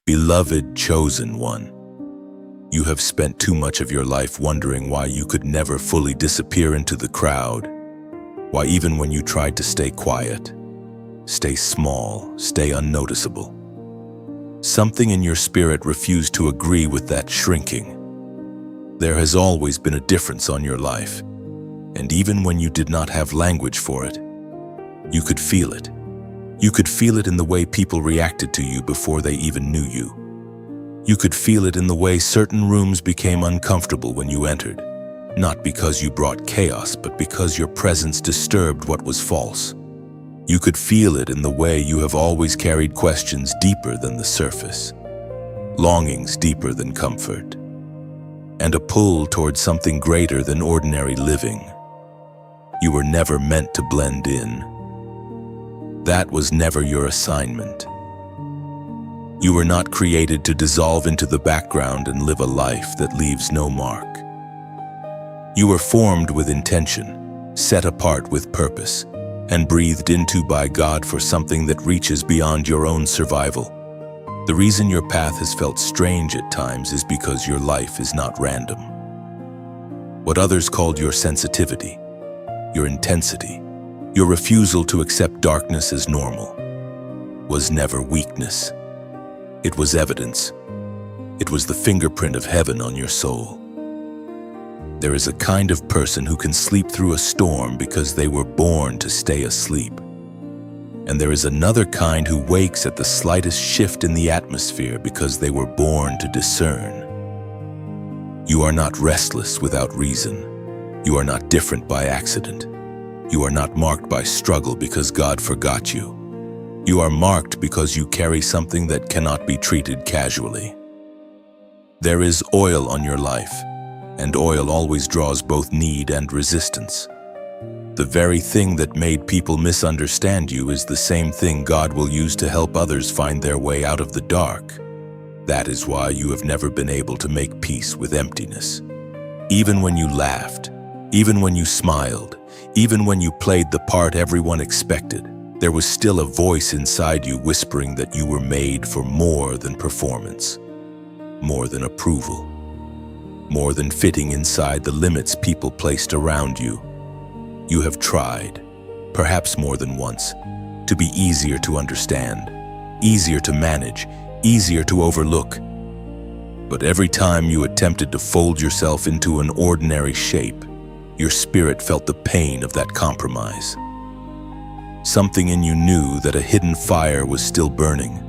Beloved chosen one, you have spent too much of your life wondering why you could never fully disappear into the crowd, why even when you tried to stay quiet, stay small, stay unnoticeable, something in your spirit refused to agree with that shrinking. There has always been a difference on your life, and even when you did not have language for it, you could feel it. You could feel it in the way people reacted to you before they even knew you. You could feel it in the way certain rooms became uncomfortable when you entered, not because you brought chaos, but because your presence disturbed what was false. You could feel it in the way you have always carried questions deeper than the surface, longings deeper than comfort, and a pull towards something greater than ordinary living. You were never meant to blend in. That was never your assignment. You were not created to dissolve into the background and live a life that leaves no mark. You were formed with intention, set apart with purpose, and breathed into by God for something that reaches beyond your own survival. The reason your path has felt strange at times is because your life is not random. What others called your sensitivity, your intensity, your refusal to accept darkness as normal, was never weakness. It was evidence. It was the fingerprint of heaven on your soul. There is a kind of person who can sleep through a storm because they were born to stay asleep. And there is another kind who wakes at the slightest shift in the atmosphere because they were born to discern. You are not restless without reason. You are not different by accident. You are not marked by struggle because God forgot you. You are marked because you carry something that cannot be treated casually. There is oil on your life, and oil always draws both need and resistance. The very thing that made people misunderstand you is the same thing God will use to help others find their way out of the dark. That is why you have never been able to make peace with emptiness. Even when you laughed, even when you smiled, even when you played the part everyone expected, there was still a voice inside you whispering that you were made for more than performance, more than approval, more than fitting inside the limits people placed around you. You have tried, perhaps more than once, to be easier to understand, easier to manage, easier to overlook. But every time you attempted to fold yourself into an ordinary shape, your spirit felt the pain of that compromise. Something in you knew that a hidden fire was still burning.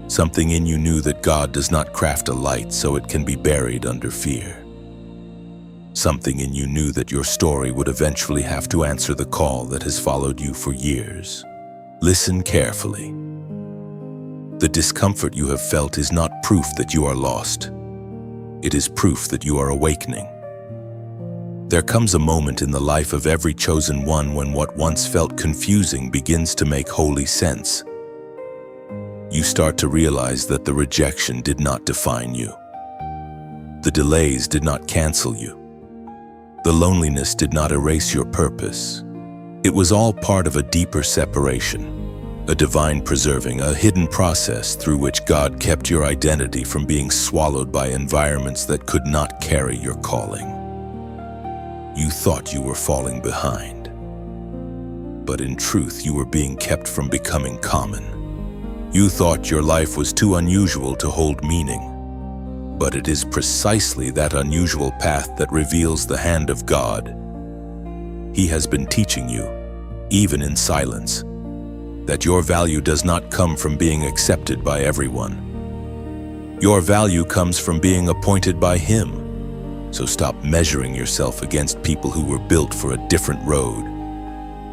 Something in you knew that God does not craft a light so it can be buried under fear. Something in you knew that your story would eventually have to answer the call that has followed you for years. Listen carefully. The discomfort you have felt is not proof that you are lost. It is proof that you are awakening. There comes a moment in the life of every chosen one when what once felt confusing begins to make holy sense. You start to realize that the rejection did not define you. The delays did not cancel you. The loneliness did not erase your purpose. It was all part of a deeper separation, a divine preserving, a hidden process through which God kept your identity from being swallowed by environments that could not carry your calling. You thought you were falling behind, but in truth you were being kept from becoming common. You thought your life was too unusual to hold meaning, but it is precisely that unusual path that reveals the hand of God. He has been teaching you, even in silence, that your value does not come from being accepted by everyone. Your value comes from being appointed by Him. So stop measuring yourself against people who were built for a different road.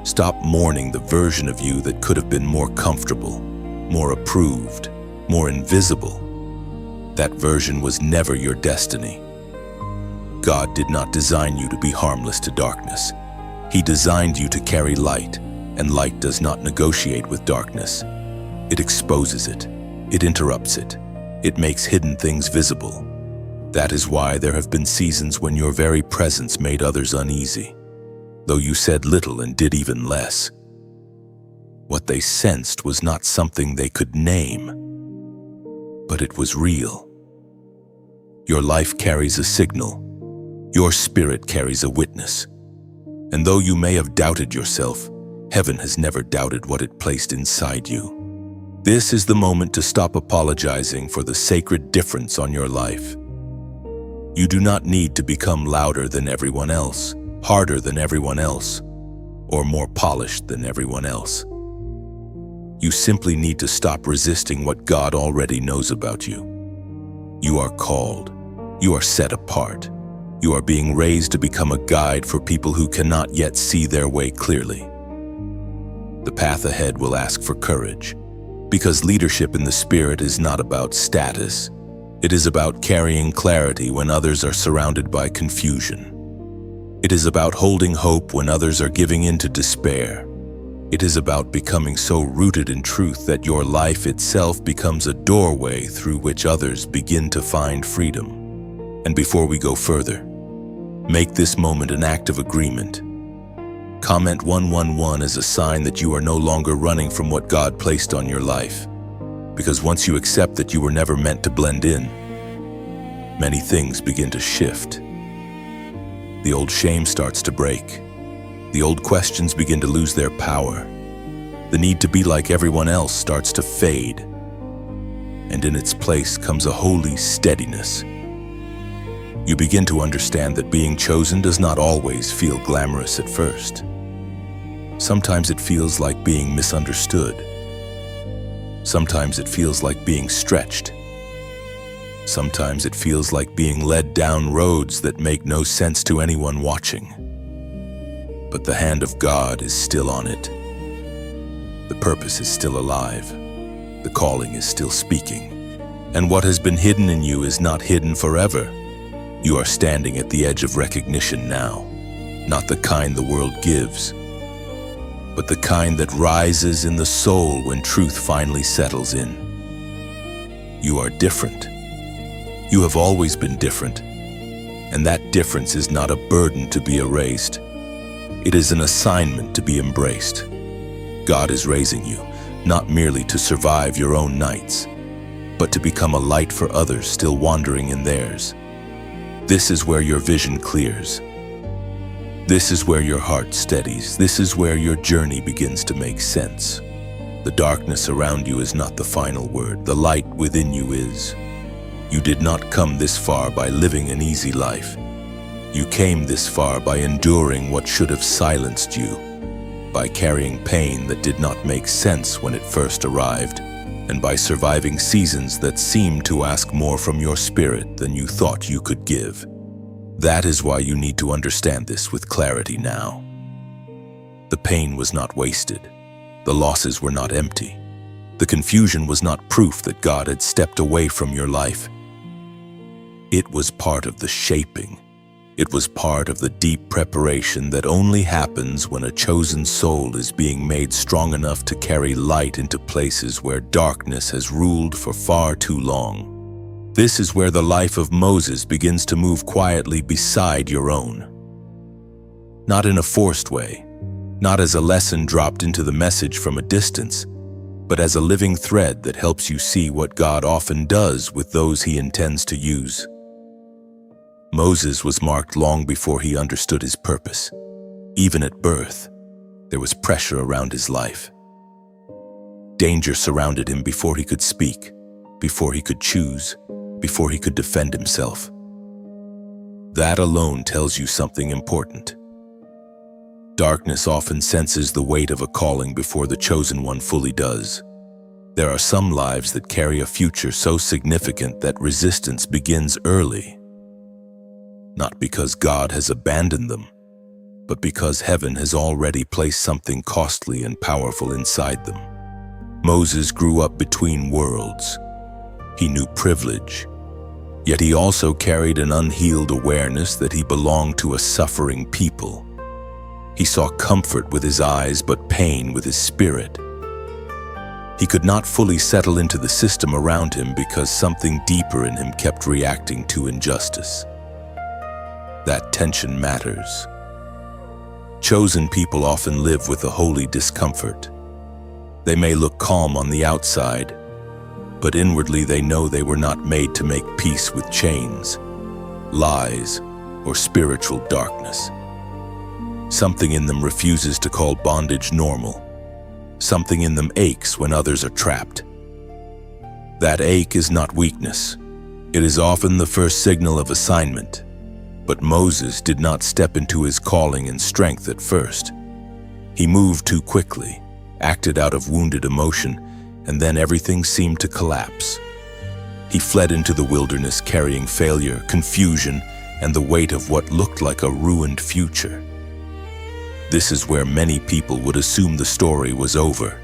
Stop mourning the version of you that could have been more comfortable, more approved, more invisible. That version was never your destiny. God did not design you to be harmless to darkness. He designed you to carry light, and light does not negotiate with darkness. It exposes it. It interrupts it. It makes hidden things visible. That is why there have been seasons when your very presence made others uneasy, though you said little and did even less. What they sensed was not something they could name, but it was real. Your life carries a signal. Your spirit carries a witness. And though you may have doubted yourself, heaven has never doubted what it placed inside you. This is the moment to stop apologizing for the sacred difference on your life. You do not need to become louder than everyone else, harder than everyone else, or more polished than everyone else. You simply need to stop resisting what God already knows about you. You are called. You are set apart. You are being raised to become a guide for people who cannot yet see their way clearly. The path ahead will ask for courage, because leadership in the Spirit is not about status. It is about carrying clarity when others are surrounded by confusion. It is about holding hope when others are giving in to despair. It is about becoming so rooted in truth that your life itself becomes a doorway through which others begin to find freedom. And before we go further, make this moment an act of agreement. Comment 111 as a sign that you are no longer running from what God placed on your life. Because once you accept that you were never meant to blend in, many things begin to shift. The old shame starts to break. The old questions begin to lose their power. The need to be like everyone else starts to fade. And in its place comes a holy steadiness. You begin to understand that being chosen does not always feel glamorous at first. Sometimes it feels like being misunderstood. Sometimes it feels like being stretched. Sometimes it feels like being led down roads that make no sense to anyone watching. But the hand of God is still on it. The purpose is still alive. The calling is still speaking. And what has been hidden in you is not hidden forever. You are standing at the edge of recognition now, not the kind the world gives, but the kind that rises in the soul when truth finally settles in. You are different. You have always been different, and that difference is not a burden to be erased. It is an assignment to be embraced. God is raising you, not merely to survive your own nights, but to become a light for others still wandering in theirs. This is where your vision clears. This is where your heart steadies. This is where your journey begins to make sense. The darkness around you is not the final word. The light within you is. You did not come this far by living an easy life. You came this far by enduring what should have silenced you, by carrying pain that did not make sense when it first arrived, and by surviving seasons that seemed to ask more from your spirit than you thought you could give. That is why you need to understand this with clarity now. The pain was not wasted. The losses were not empty. The confusion was not proof that God had stepped away from your life. It was part of the shaping. It was part of the deep preparation that only happens when a chosen soul is being made strong enough to carry light into places where darkness has ruled for far too long. This is where the life of Moses begins to move quietly beside your own. Not in a forced way, not as a lesson dropped into the message from a distance, but as a living thread that helps you see what God often does with those he intends to use. Moses was marked long before he understood his purpose. Even at birth, there was pressure around his life. Danger surrounded him before he could speak, before he could choose, before he could defend himself. That alone tells you something important. Darkness often senses the weight of a calling before the chosen one fully does. There are some lives that carry a future so significant that resistance begins early. Not because God has abandoned them, but because heaven has already placed something costly and powerful inside them. Moses grew up between worlds. He knew privilege, yet he also carried an unhealed awareness that he belonged to a suffering people. He saw comfort with his eyes, but pain with his spirit. He could not fully settle into the system around him because something deeper in him kept reacting to injustice. That tension matters. Chosen people often live with a holy discomfort. They may look calm on the outside, but inwardly they know they were not made to make peace with chains, lies, or spiritual darkness. Something in them refuses to call bondage normal. Something in them aches when others are trapped. That ache is not weakness. It is often the first signal of assignment. But Moses did not step into his calling in strength at first. He moved too quickly, acted out of wounded emotion, and then everything seemed to collapse. He fled into the wilderness carrying failure, confusion, and the weight of what looked like a ruined future. This is where many people would assume the story was over.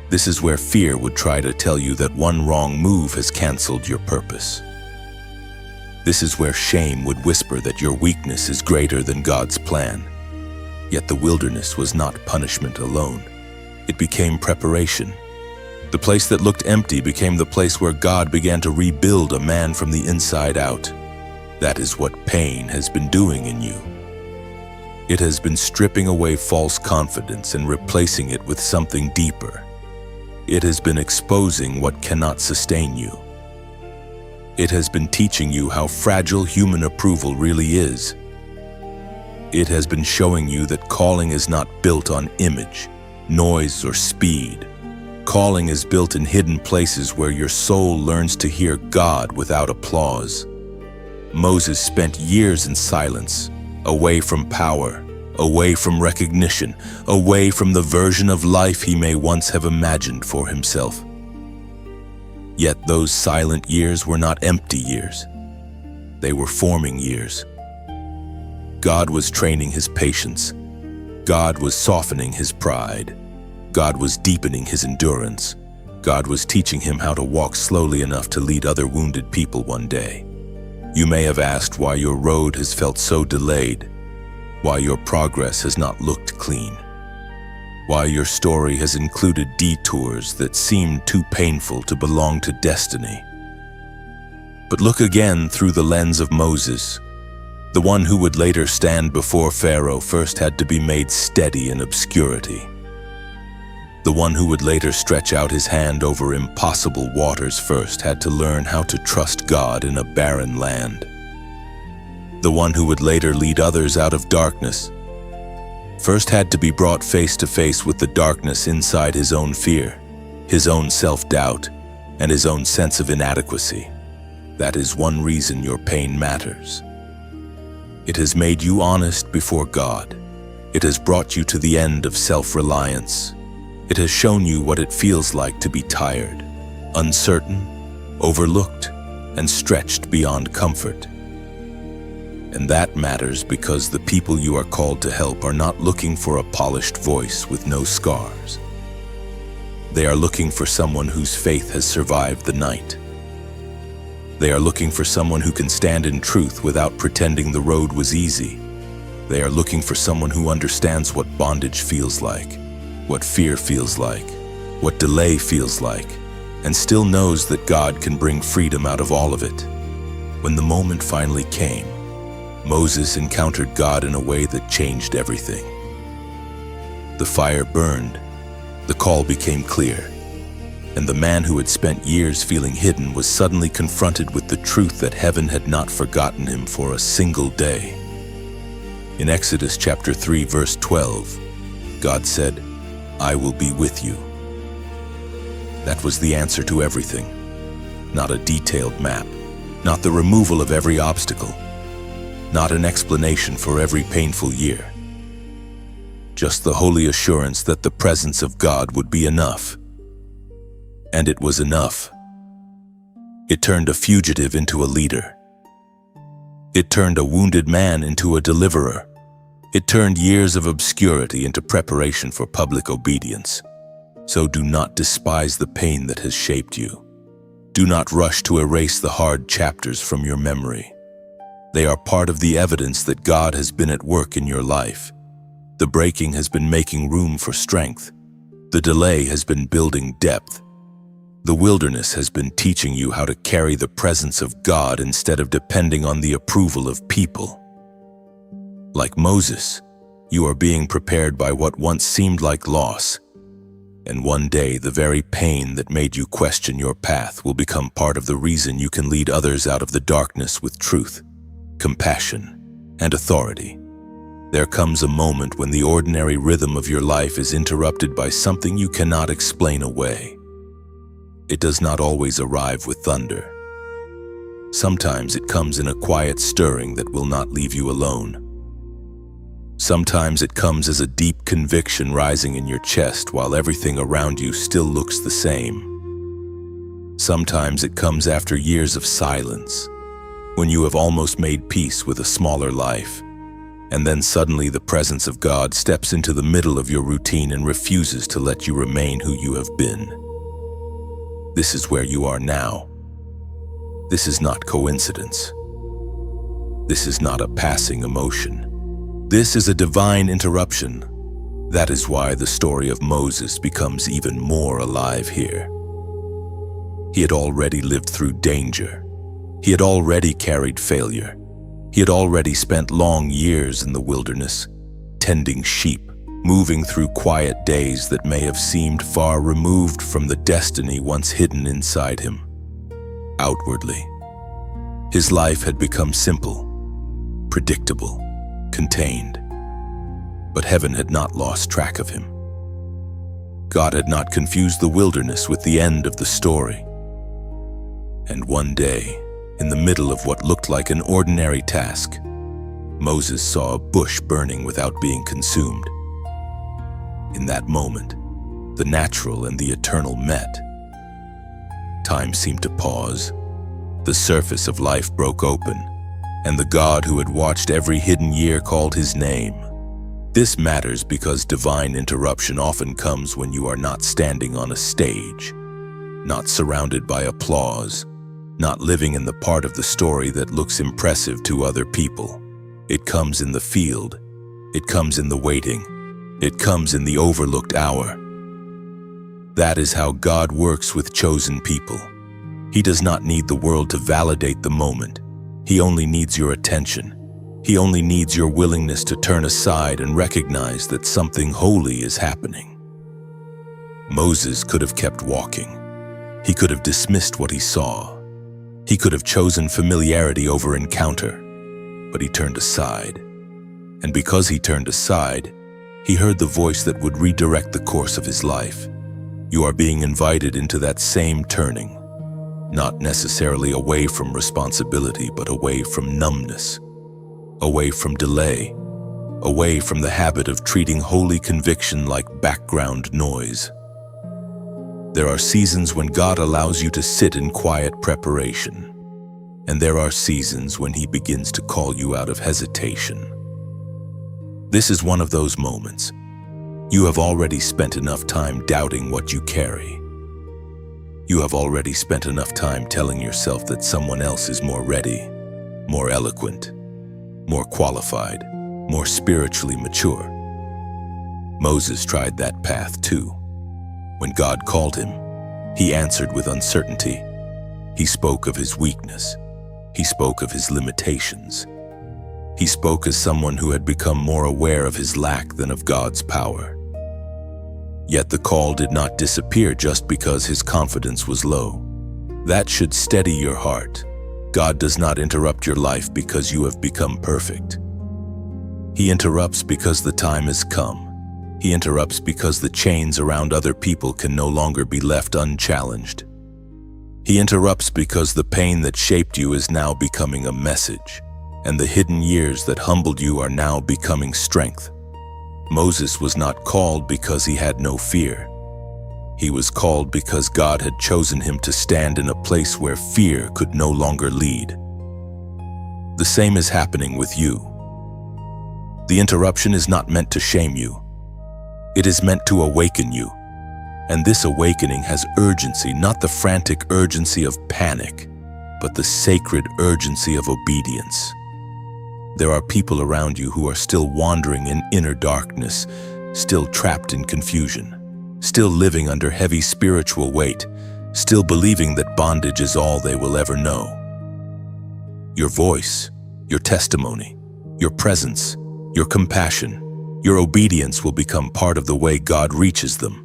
This is where fear would try to tell you that one wrong move has canceled your purpose. This is where shame would whisper that your weakness is greater than God's plan. Yet the wilderness was not punishment alone. It became preparation. The place that looked empty became the place where God began to rebuild a man from the inside out. That is what pain has been doing in you. It has been stripping away false confidence and replacing it with something deeper. It has been exposing what cannot sustain you. It has been teaching you how fragile human approval really is. It has been showing you that calling is not built on image, noise, or speed. Calling is built in hidden places where your soul learns to hear God without applause. Moses spent years in silence, away from power, away from recognition, away from the version of life he may once have imagined for himself. Yet those silent years were not empty years. They were forming years. God was training his patience. God was softening his pride. God was deepening his endurance. God was teaching him how to walk slowly enough to lead other wounded people one day. You may have asked why your road has felt so delayed, why your progress has not looked clean, why your story has included detours that seemed too painful to belong to destiny. But look again through the lens of Moses. The one who would later stand before Pharaoh first had to be made steady in obscurity. The one who would later stretch out his hand over impossible waters first had to learn how to trust God in a barren land. The one who would later lead others out of darkness first had to be brought face to face with the darkness inside his own fear, his own self-doubt, and his own sense of inadequacy. That is one reason your pain matters. It has made you honest before God. It has brought you to the end of self-reliance. It has shown you what it feels like to be tired, uncertain, overlooked, and stretched beyond comfort. And that matters because the people you are called to help are not looking for a polished voice with no scars. They are looking for someone whose faith has survived the night. They are looking for someone who can stand in truth without pretending the road was easy. They are looking for someone who understands what bondage feels like, what fear feels like, what delay feels like, and still knows that God can bring freedom out of all of it. When the moment finally came, Moses encountered God in a way that changed everything. The fire burned, the call became clear, and the man who had spent years feeling hidden was suddenly confronted with the truth that heaven had not forgotten him for a single day. In Exodus chapter 3, verse 12, God said, "I will be with you." That was the answer to everything. Not a detailed map, not the removal of every obstacle, not an explanation for every painful year. Just the holy assurance that the presence of God would be enough. And it was enough. It turned a fugitive into a leader. It turned a wounded man into a deliverer. It turned years of obscurity into preparation for public obedience. So do not despise the pain that has shaped you. Do not rush to erase the hard chapters from your memory. They are part of the evidence that God has been at work in your life. The breaking has been making room for strength. The delay has been building depth. The wilderness has been teaching you how to carry the presence of God instead of depending on the approval of people. Like Moses, you are being prepared by what once seemed like loss. And one day, the very pain that made you question your path will become part of the reason you can lead others out of the darkness with truth, compassion, and authority. There comes a moment when the ordinary rhythm of your life is interrupted by something you cannot explain away. It does not always arrive with thunder. Sometimes it comes in a quiet stirring that will not leave you alone. Sometimes it comes as a deep conviction rising in your chest while everything around you still looks the same. Sometimes it comes after years of silence, when you have almost made peace with a smaller life, and then suddenly the presence of God steps into the middle of your routine and refuses to let you remain who you have been. This is where you are now. This is not coincidence. This is not a passing emotion. This is a divine interruption. That is why the story of Moses becomes even more alive here. He had already lived through danger. He had already carried failure. He had already spent long years in the wilderness, tending sheep, moving through quiet days that may have seemed far removed from the destiny once hidden inside him. Outwardly, his life had become simple, predictable, contained. But heaven had not lost track of him. God had not confused the wilderness with the end of the story. And one day, in the middle of what looked like an ordinary task, Moses saw a bush burning without being consumed. In that moment, the natural and the eternal met. Time seemed to pause. The surface of life broke open, and the God who had watched every hidden year called his name. This matters because divine interruption often comes when you are not standing on a stage, not surrounded by applause, not living in the part of the story that looks impressive to other people. It comes in the field. It comes in the waiting. It comes in the overlooked hour. That is how God works with chosen people. He does not need the world to validate the moment. He only needs your attention. He only needs your willingness to turn aside and recognize that something holy is happening. Moses could have kept walking. He could have dismissed what he saw. He could have chosen familiarity over encounter, but he turned aside. And because he turned aside, he heard the voice that would redirect the course of his life. You are being invited into that same turning. Not necessarily away from responsibility, but away from numbness, away from delay, away from the habit of treating holy conviction like background noise. There are seasons when God allows you to sit in quiet preparation, and there are seasons when He begins to call you out of hesitation. This is one of those moments. You have already spent enough time doubting what you carry. You have already spent enough time telling yourself that someone else is more ready, more eloquent, more qualified, more spiritually mature. Moses tried that path too. When God called him, he answered with uncertainty. He spoke of his weakness. He spoke of his limitations. He spoke as someone who had become more aware of his lack than of God's power. Yet the call did not disappear just because his confidence was low. That should steady your heart. God does not interrupt your life because you have become perfect. He interrupts because the time has come. He interrupts because the chains around other people can no longer be left unchallenged. He interrupts because the pain that shaped you is now becoming a message, and the hidden years that humbled you are now becoming strength. Moses was not called because he had no fear. He was called because God had chosen him to stand in a place where fear could no longer lead. The same is happening with you. The interruption is not meant to shame you. It is meant to awaken you. And this awakening has urgency, not the frantic urgency of panic, but the sacred urgency of obedience. There are people around you who are still wandering in inner darkness, still trapped in confusion, still living under heavy spiritual weight, still believing that bondage is all they will ever know. Your voice, your testimony, your presence, your compassion, your obedience will become part of the way God reaches them.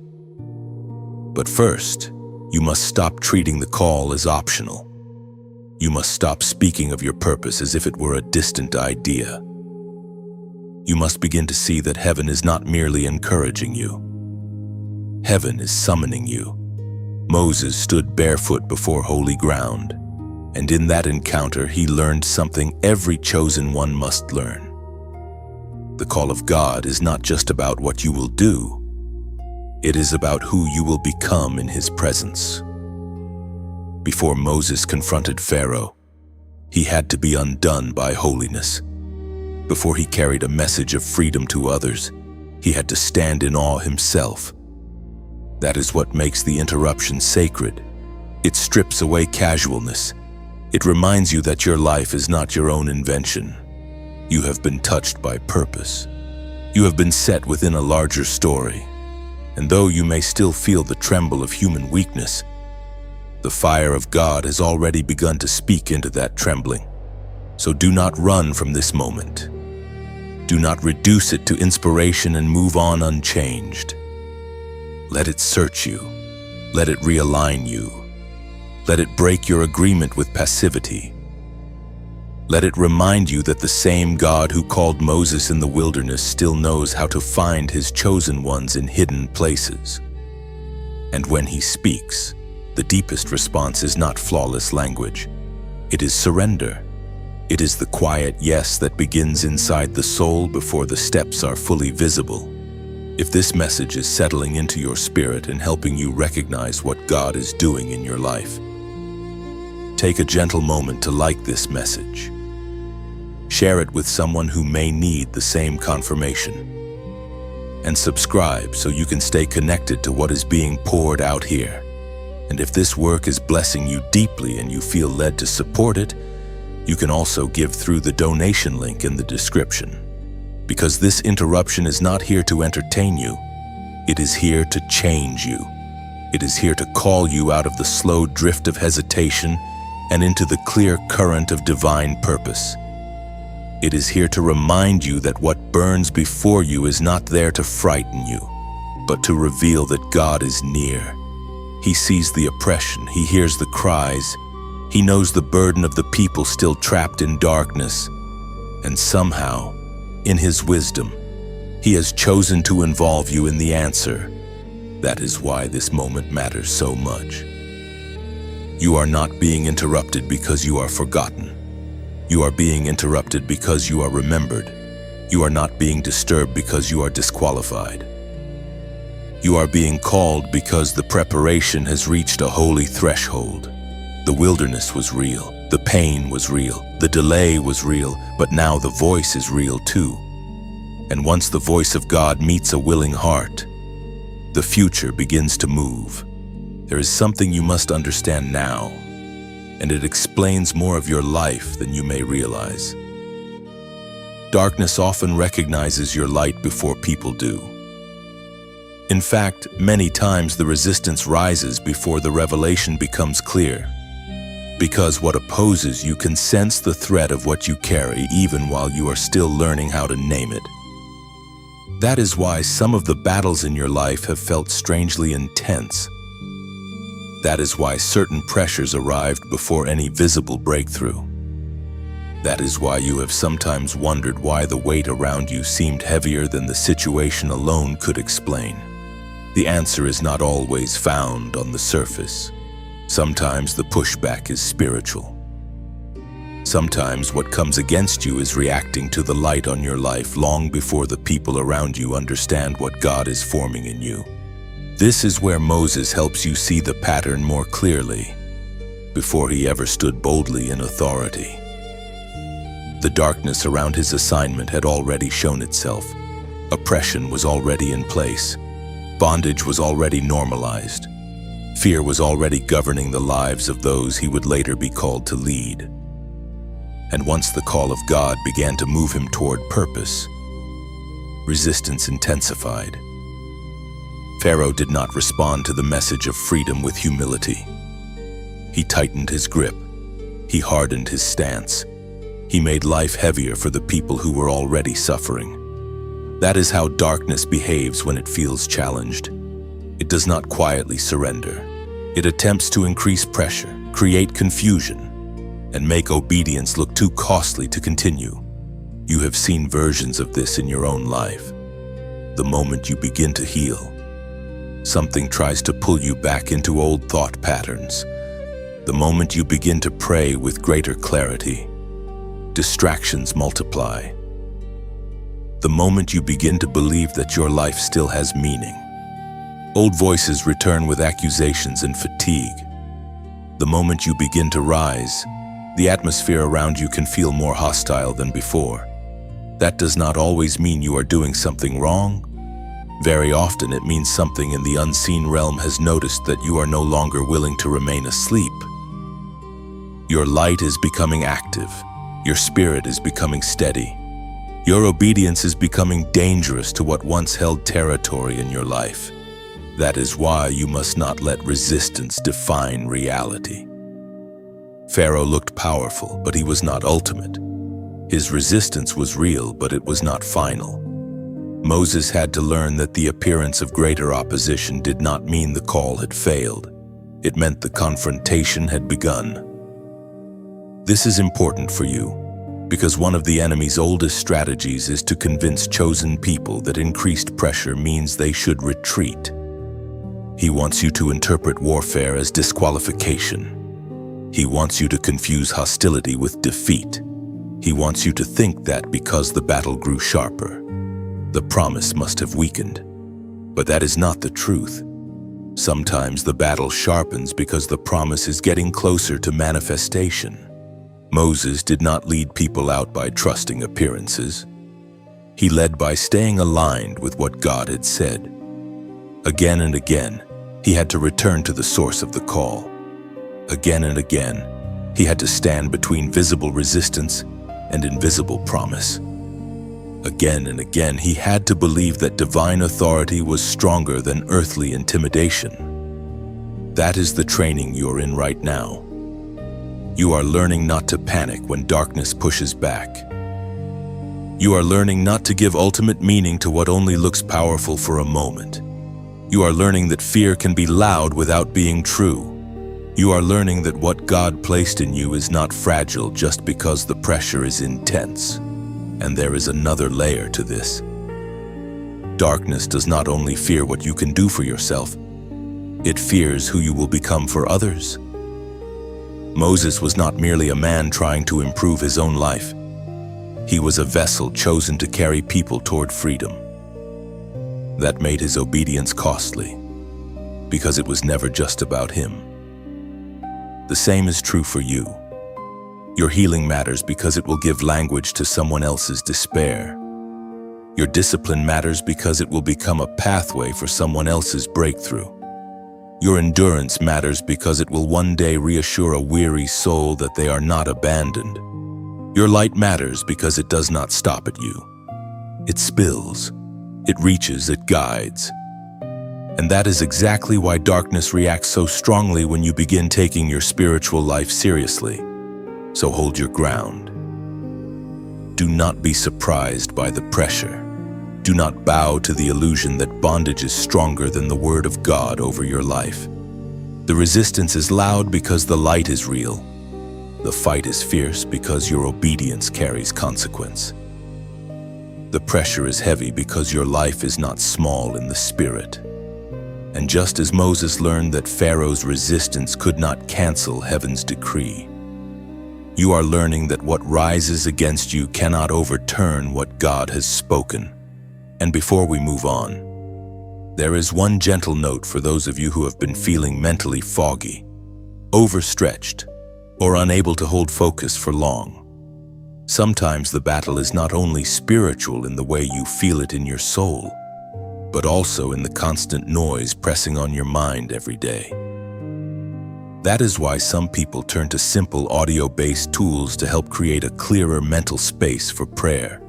But first, you must stop treating the call as optional. You must stop speaking of your purpose as if it were a distant idea. You must begin to see that heaven is not merely encouraging you. Heaven is summoning you. Moses stood barefoot before holy ground, and in that encounter he learned something every chosen one must learn. The call of God is not just about what you will do. It is about who you will become in his presence. Before Moses confronted Pharaoh, he had to be undone by holiness. Before he carried a message of freedom to others, he had to stand in awe himself. That is what makes the interruption sacred. It strips away casualness. It reminds you that your life is not your own invention. You have been touched by purpose. You have been set within a larger story. And though you may still feel the tremble of human weakness, the fire of God has already begun to speak into that trembling. So do not run from this moment. Do not reduce it to inspiration and move on unchanged. Let it search you. Let it realign you. Let it break your agreement with passivity. Let it remind you that the same God who called Moses in the wilderness still knows how to find his chosen ones in hidden places. And when he speaks, the deepest response is not flawless language. It is surrender. It is the quiet yes that begins inside the soul before the steps are fully visible. If this message is settling into your spirit and helping you recognize what God is doing in your life, take a gentle moment to like this message. Share it with someone who may need the same confirmation. And subscribe so you can stay connected to what is being poured out here. And if this work is blessing you deeply and you feel led to support it, you can also give through the donation link in the description. Because this interruption is not here to entertain you, it is here to change you. It is here to call you out of the slow drift of hesitation and into the clear current of divine purpose. It is here to remind you that what burns before you is not there to frighten you, but to reveal that God is near. He sees the oppression, he hears the cries, he knows the burden of the people still trapped in darkness, and somehow, in his wisdom, he has chosen to involve you in the answer. That is why this moment matters so much. You are not being interrupted because you are forgotten. You are being interrupted because you are remembered. You are not being disturbed because you are disqualified. You are being called because the preparation has reached a holy threshold. The wilderness was real. The pain was real. The delay was real. But now the voice is real too. And once the voice of God meets a willing heart, the future begins to move. There is something you must understand now, and it explains more of your life than you may realize. Darkness often recognizes your light before people do. In fact, many times the resistance rises before the revelation becomes clear. Because what opposes you can sense the threat of what you carry even while you are still learning how to name it. That is why some of the battles in your life have felt strangely intense. That is why certain pressures arrived before any visible breakthrough. That is why you have sometimes wondered why the weight around you seemed heavier than the situation alone could explain. The answer is not always found on the surface. Sometimes the pushback is spiritual. Sometimes what comes against you is reacting to the light on your life long before the people around you understand what God is forming in you. This is where Moses helps you see the pattern more clearly, before he ever stood boldly in authority. The darkness around his assignment had already shown itself. Oppression was already in place. Bondage was already normalized. Fear was already governing the lives of those he would later be called to lead. And once the call of God began to move him toward purpose, resistance intensified. Pharaoh did not respond to the message of freedom with humility. He tightened his grip. He hardened his stance. He made life heavier for the people who were already suffering. That is how darkness behaves when it feels challenged. It It does not quietly surrender. It attempts to increase pressure, create confusion, and make obedience look too costly to continue. You have seen versions of this in your own life. The moment you begin to heal, something tries to pull you back into old thought patterns. The moment you begin to pray with greater clarity, distractions multiply. The moment you begin to believe that your life still has meaning, old voices return with accusations and fatigue. The moment you begin to rise, the atmosphere around you can feel more hostile than before. That does not always mean you are doing something wrong. Very often it means something in the unseen realm has noticed that you are no longer willing to remain asleep. Your light is becoming active. Your spirit is becoming steady. Your obedience is becoming dangerous to what once held territory in your life. That is why you must not let resistance define reality. Pharaoh looked powerful, but he was not ultimate. His resistance was real, but it was not final. Moses had to learn that the appearance of greater opposition did not mean the call had failed. It meant the confrontation had begun. This is important for you, because one of the enemy's oldest strategies is to convince chosen people that increased pressure means they should retreat. He wants you to interpret warfare as disqualification. He wants you to confuse hostility with defeat. He wants you to think that because the battle grew sharper, the promise must have weakened. But that is not the truth. Sometimes the battle sharpens because the promise is getting closer to manifestation. Moses did not lead people out by trusting appearances. He led by staying aligned with what God had said. Again and again, he had to return to the source of the call. Again and again, he had to stand between visible resistance and invisible promise. Again and again, he had to believe that divine authority was stronger than earthly intimidation. That is the training you're in right now. You are learning not to panic when darkness pushes back. You are learning not to give ultimate meaning to what only looks powerful for a moment. You are learning that fear can be loud without being true. You are learning that what God placed in you is not fragile just because the pressure is intense. And there is another layer to this. Darkness does not only fear what you can do for yourself, it fears who you will become for others. Moses was not merely a man trying to improve his own life. He was a vessel chosen to carry people toward freedom. That made his obedience costly, because it was never just about him. The same is true for you. Your healing matters because it will give language to someone else's despair. Your discipline matters because it will become a pathway for someone else's breakthrough. Your endurance matters because it will one day reassure a weary soul that they are not abandoned. Your light matters because it does not stop at you. It spills, it reaches, it guides. And that is exactly why darkness reacts so strongly when you begin taking your spiritual life seriously. So hold your ground. Do not be surprised by the pressure. Do not bow to the illusion that bondage is stronger than the word of God over your life. The resistance is loud because the light is real. The fight is fierce because your obedience carries consequence. The pressure is heavy because your life is not small in the spirit. And just as Moses learned that Pharaoh's resistance could not cancel heaven's decree, you are learning that what rises against you cannot overturn what God has spoken. And before we move on, there is one gentle note for those of you who have been feeling mentally foggy, overstretched, or unable to hold focus for long. Sometimes the battle is not only spiritual in the way you feel it in your soul, but also in the constant noise pressing on your mind every day. That is why some people turn to simple audio-based tools to help create a clearer mental space for prayer,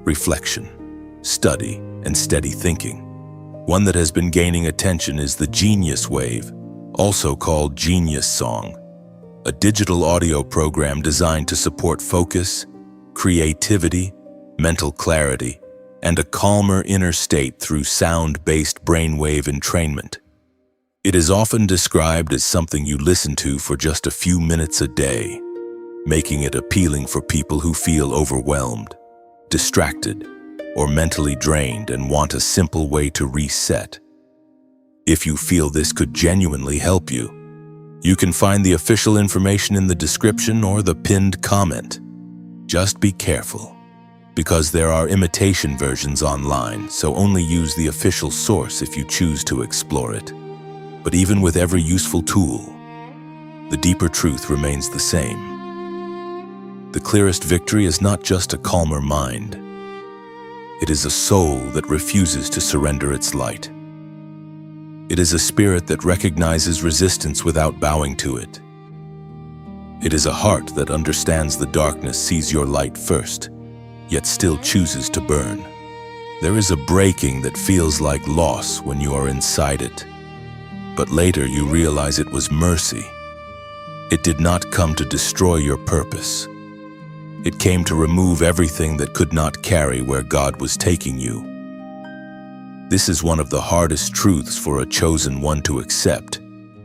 reflection, study, and steady thinking. One that has been gaining attention is the Genius Wave, also called Genius Song, a digital audio program designed to support focus, creativity, mental clarity, and a calmer inner state through sound-based brainwave entrainment. It is often described as something you listen to for just a few minutes a day, making it appealing for people who feel overwhelmed, distracted, or mentally drained and want a simple way to reset. If you feel this could genuinely help you, you can find the official information in the description or the pinned comment. Just be careful, because there are imitation versions online, so only use the official source if you choose to explore it. But even with every useful tool, the deeper truth remains the same. The clearest victory is not just a calmer mind. It is a soul that refuses to surrender its light. It is a spirit that recognizes resistance without bowing to it. It is a heart that understands the darkness, sees your light first, yet still chooses to burn. There is a breaking that feels like loss when you are inside it, but later you realize it was mercy. It did not come to destroy your purpose. It came to remove everything that could not carry where God was taking you. This is one of the hardest truths for a chosen one to accept,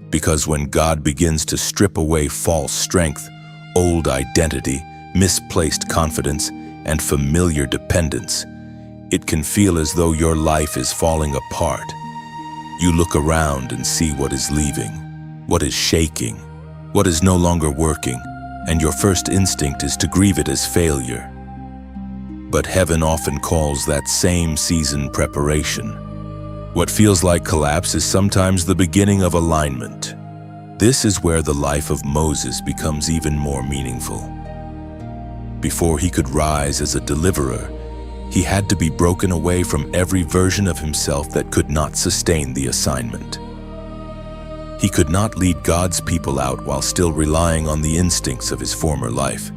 because when God begins to strip away false strength, old identity, misplaced confidence, and familiar dependence, it can feel as though your life is falling apart. You look around and see what is leaving, what is shaking, what is no longer working, and your first instinct is to grieve it as failure. But heaven often calls that same season preparation. What feels like collapse is sometimes the beginning of alignment. This is where the life of Moses becomes even more meaningful. Before he could rise as a deliverer, he had to be broken away from every version of himself that could not sustain the assignment. He could not lead God's people out while still relying on the instincts of his former life.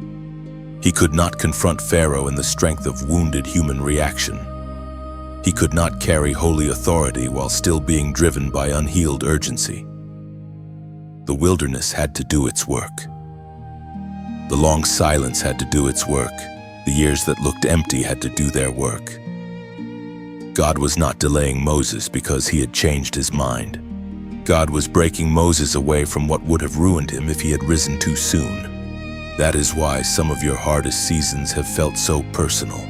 He could not confront Pharaoh in the strength of wounded human reaction. He could not carry holy authority while still being driven by unhealed urgency. The wilderness had to do its work. The long silence had to do its work. The years that looked empty had to do their work. God was not delaying Moses because he had changed his mind. God was breaking Moses away from what would have ruined him if he had risen too soon. That is why some of your hardest seasons have felt so personal.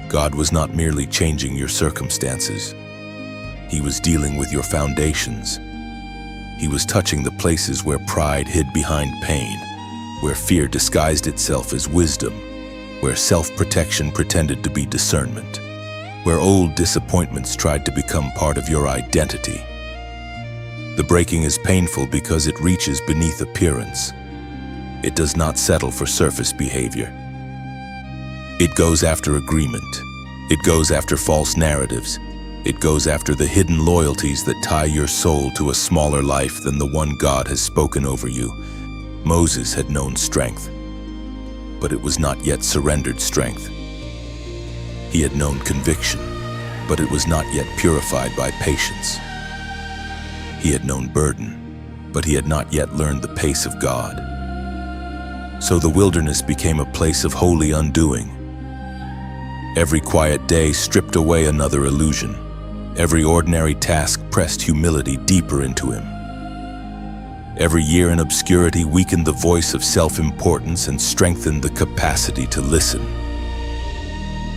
God was not merely changing your circumstances. He was dealing with your foundations. He was touching the places where pride hid behind pain, where fear disguised itself as wisdom, where self-protection pretended to be discernment, where old disappointments tried to become part of your identity. The breaking is painful because it reaches beneath appearance. It does not settle for surface behavior. It goes after agreement. It goes after false narratives. It goes after the hidden loyalties that tie your soul to a smaller life than the one God has spoken over you. Moses had known strength, but it was not yet surrendered strength. He had known conviction, but it was not yet purified by patience. He had known burden, but he had not yet learned the pace of God. So the wilderness became a place of holy undoing. Every quiet day stripped away another illusion. Every ordinary task pressed humility deeper into him. Every year in obscurity weakened the voice of self-importance and strengthened the capacity to listen.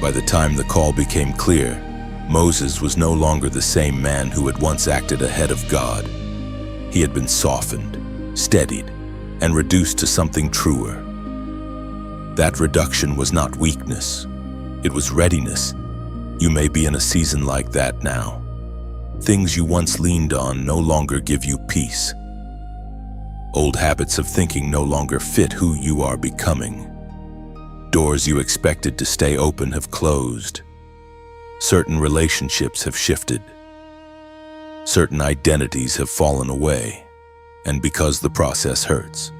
By the time the call became clear, Moses was no longer the same man who had once acted ahead of God. He had been softened, steadied, and reduced to something truer. That reduction was not weakness. It was readiness. You may be in a season like that now. Things you once leaned on no longer give you peace. Old habits of thinking no longer fit who you are becoming. Doors you expected to stay open have closed. Certain relationships have shifted. Certain identities have fallen away, and because the process hurts.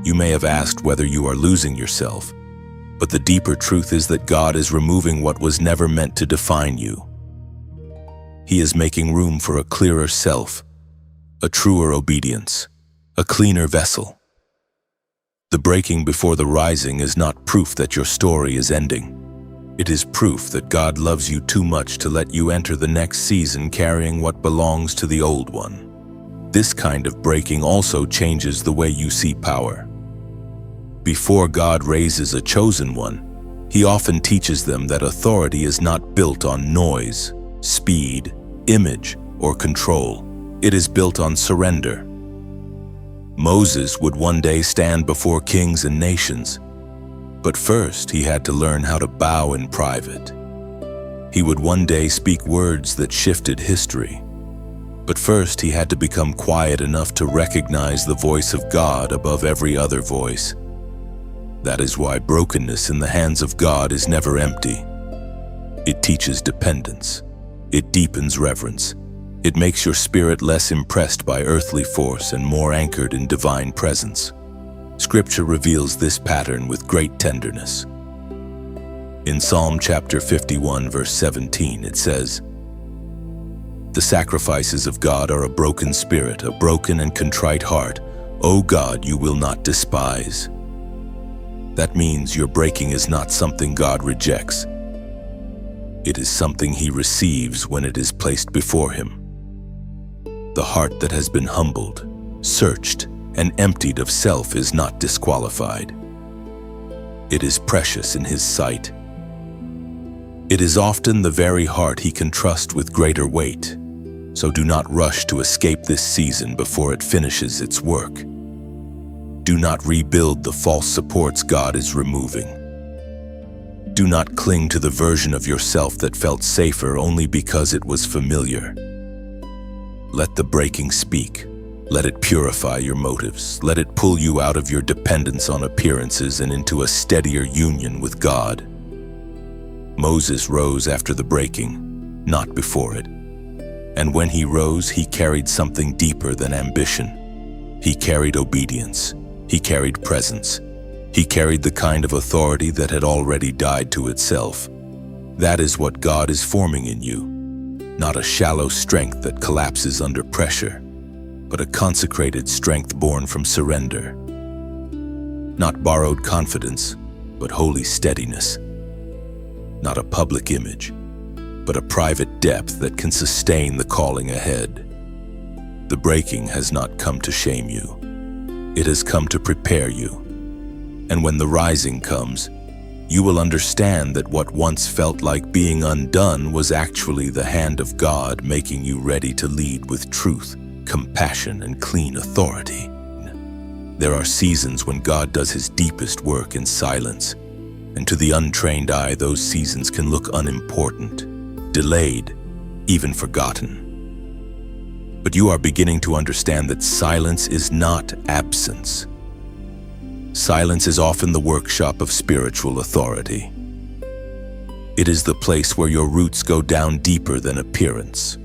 You may have asked whether you are losing yourself, but the deeper truth is that God is removing what was never meant to define you. He is making room for a clearer self, a truer obedience, a cleaner vessel. The breaking before the rising is not proof that your story is ending. It is proof that God loves you too much to let you enter the next season carrying what belongs to the old one. This kind of breaking also changes the way you see power. Before God raises a chosen one, He often teaches them that authority is not built on noise, speed, image, or control. It is built on surrender. Moses would one day stand before kings and nations, but first he had to learn how to bow in private. He would one day speak words that shifted history, but first he had to become quiet enough to recognize the voice of God above every other voice. That is why brokenness in the hands of God is never empty. It teaches dependence. It deepens reverence. It makes your spirit less impressed by earthly force and more anchored in divine presence. Scripture reveals this pattern with great tenderness. In Psalm chapter 51, verse 17, it says, "The sacrifices of God are a broken spirit, a broken and contrite heart. O God, you will not despise." That means your breaking is not something God rejects. It is something He receives when it is placed before Him. The heart that has been humbled, searched, and emptied of self is not disqualified. It is precious in His sight. It is often the very heart He can trust with greater weight. So do not rush to escape this season before it finishes its work. Do not rebuild the false supports God is removing. Do not cling to the version of yourself that felt safer only because it was familiar. Let the breaking speak. Let it purify your motives. Let it pull you out of your dependence on appearances and into a steadier union with God. Moses rose after the breaking, not before it. And when he rose, he carried something deeper than ambition. He carried obedience. He carried presence. He carried the kind of authority that had already died to itself. That is what God is forming in you. Not a shallow strength that collapses under pressure, but a consecrated strength born from surrender. Not borrowed confidence, but holy steadiness. Not a public image, but a private depth that can sustain the calling ahead. The breaking has not come to shame you. It has come to prepare you. And when the rising comes, you will understand that what once felt like being undone was actually the hand of God making you ready to lead with truth, compassion, and clean authority. There are seasons when God does His deepest work in silence, and to the untrained eye, those seasons can look unimportant, delayed, even forgotten. But you are beginning to understand that silence is not absence. Silence is often the workshop of spiritual authority. It is the place where your roots go down deeper than appearance,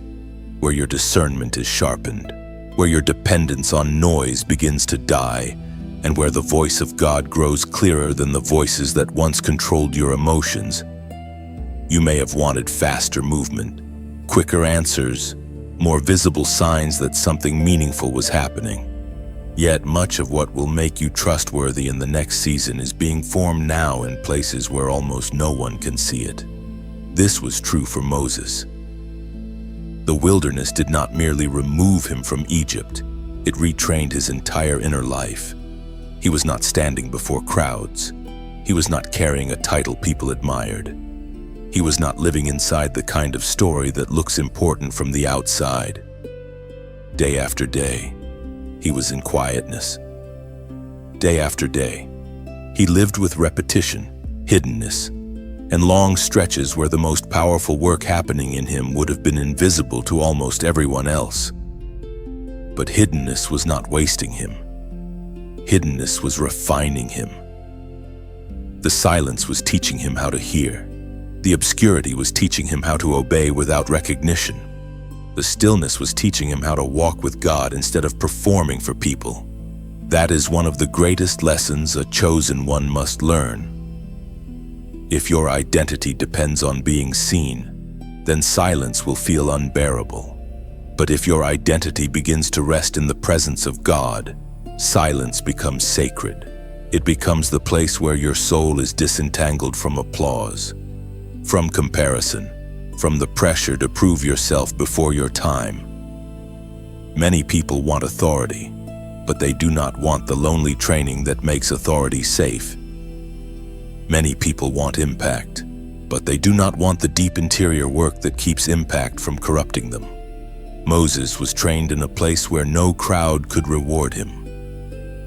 where your discernment is sharpened, where your dependence on noise begins to die, and where the voice of God grows clearer than the voices that once controlled your emotions. You may have wanted faster movement, quicker answers, more visible signs that something meaningful was happening. Yet much of what will make you trustworthy in the next season is being formed now in places where almost no one can see it. This was true for Moses. The wilderness did not merely remove him from Egypt, it retrained his entire inner life. He was not standing before crowds. He was not carrying a title people admired. He was not living inside the kind of story that looks important from the outside. Day after day, he was in quietness. Day after day, he lived with repetition, hiddenness, and long stretches where the most powerful work happening in him would have been invisible to almost everyone else. But hiddenness was not wasting him. Hiddenness was refining him. The silence was teaching him how to hear. The obscurity was teaching him how to obey without recognition. The stillness was teaching him how to walk with God instead of performing for people. That is one of the greatest lessons a chosen one must learn. If your identity depends on being seen, then silence will feel unbearable. But if your identity begins to rest in the presence of God, silence becomes sacred. It becomes the place where your soul is disentangled from applause. from comparison, from the pressure to prove yourself before your time. Many people want authority, but they do not want the lonely training that makes authority safe. Many people want impact, but they do not want the deep interior work that keeps impact from corrupting them. Moses was trained in a place where no crowd could reward him,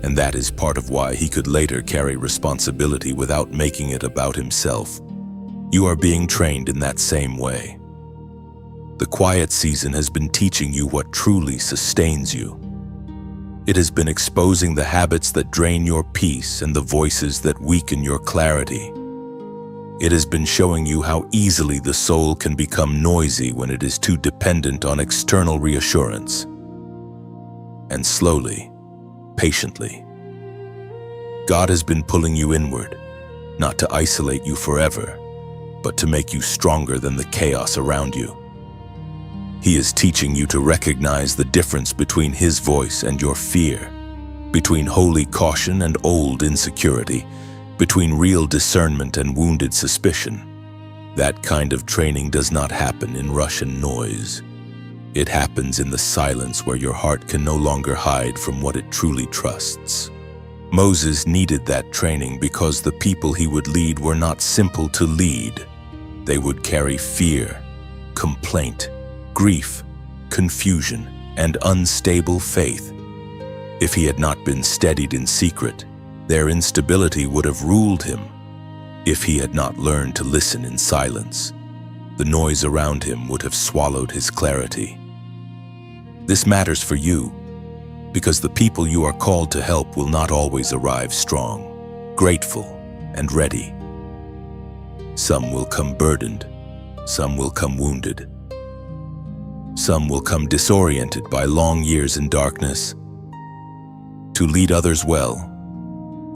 and that is part of why he could later carry responsibility without making it about himself. You are being trained in that same way. The quiet season has been teaching you what truly sustains you. It has been exposing the habits that drain your peace and the voices that weaken your clarity. It has been showing you how easily the soul can become noisy when it is too dependent on external reassurance. And slowly, patiently, God has been pulling you inward, not to isolate you forever, but to make you stronger than the chaos around you. He is teaching you to recognize the difference between His voice and your fear, between holy caution and old insecurity, between real discernment and wounded suspicion. That kind of training does not happen in rush and noise. It happens in the silence where your heart can no longer hide from what it truly trusts. Moses needed that training because the people he would lead were not simple to lead. They would carry fear, complaint, grief, confusion, and unstable faith. If he had not been steadied in secret, their instability would have ruled him. If he had not learned to listen in silence, the noise around him would have swallowed his clarity. This matters for you, because the people you are called to help will not always arrive strong, grateful, and ready. Some will come burdened, some will come wounded. Some will come disoriented by long years in darkness. To lead others well,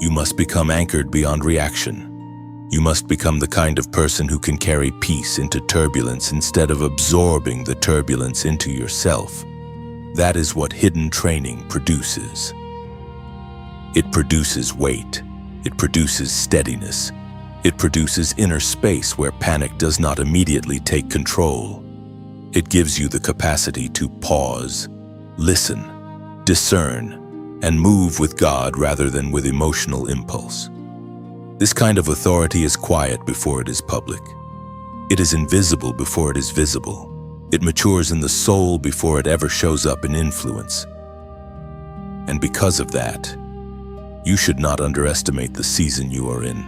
you must become anchored beyond reaction. You must become the kind of person who can carry peace into turbulence instead of absorbing the turbulence into yourself. That is what hidden training produces. It produces weight. It produces steadiness. It produces inner space where panic does not immediately take control. It gives you the capacity to pause, listen, discern, and move with God rather than with emotional impulse. This kind of authority is quiet before it is public. It is invisible before it is visible. It matures in the soul before it ever shows up in influence. And because of that, you should not underestimate the season you are in.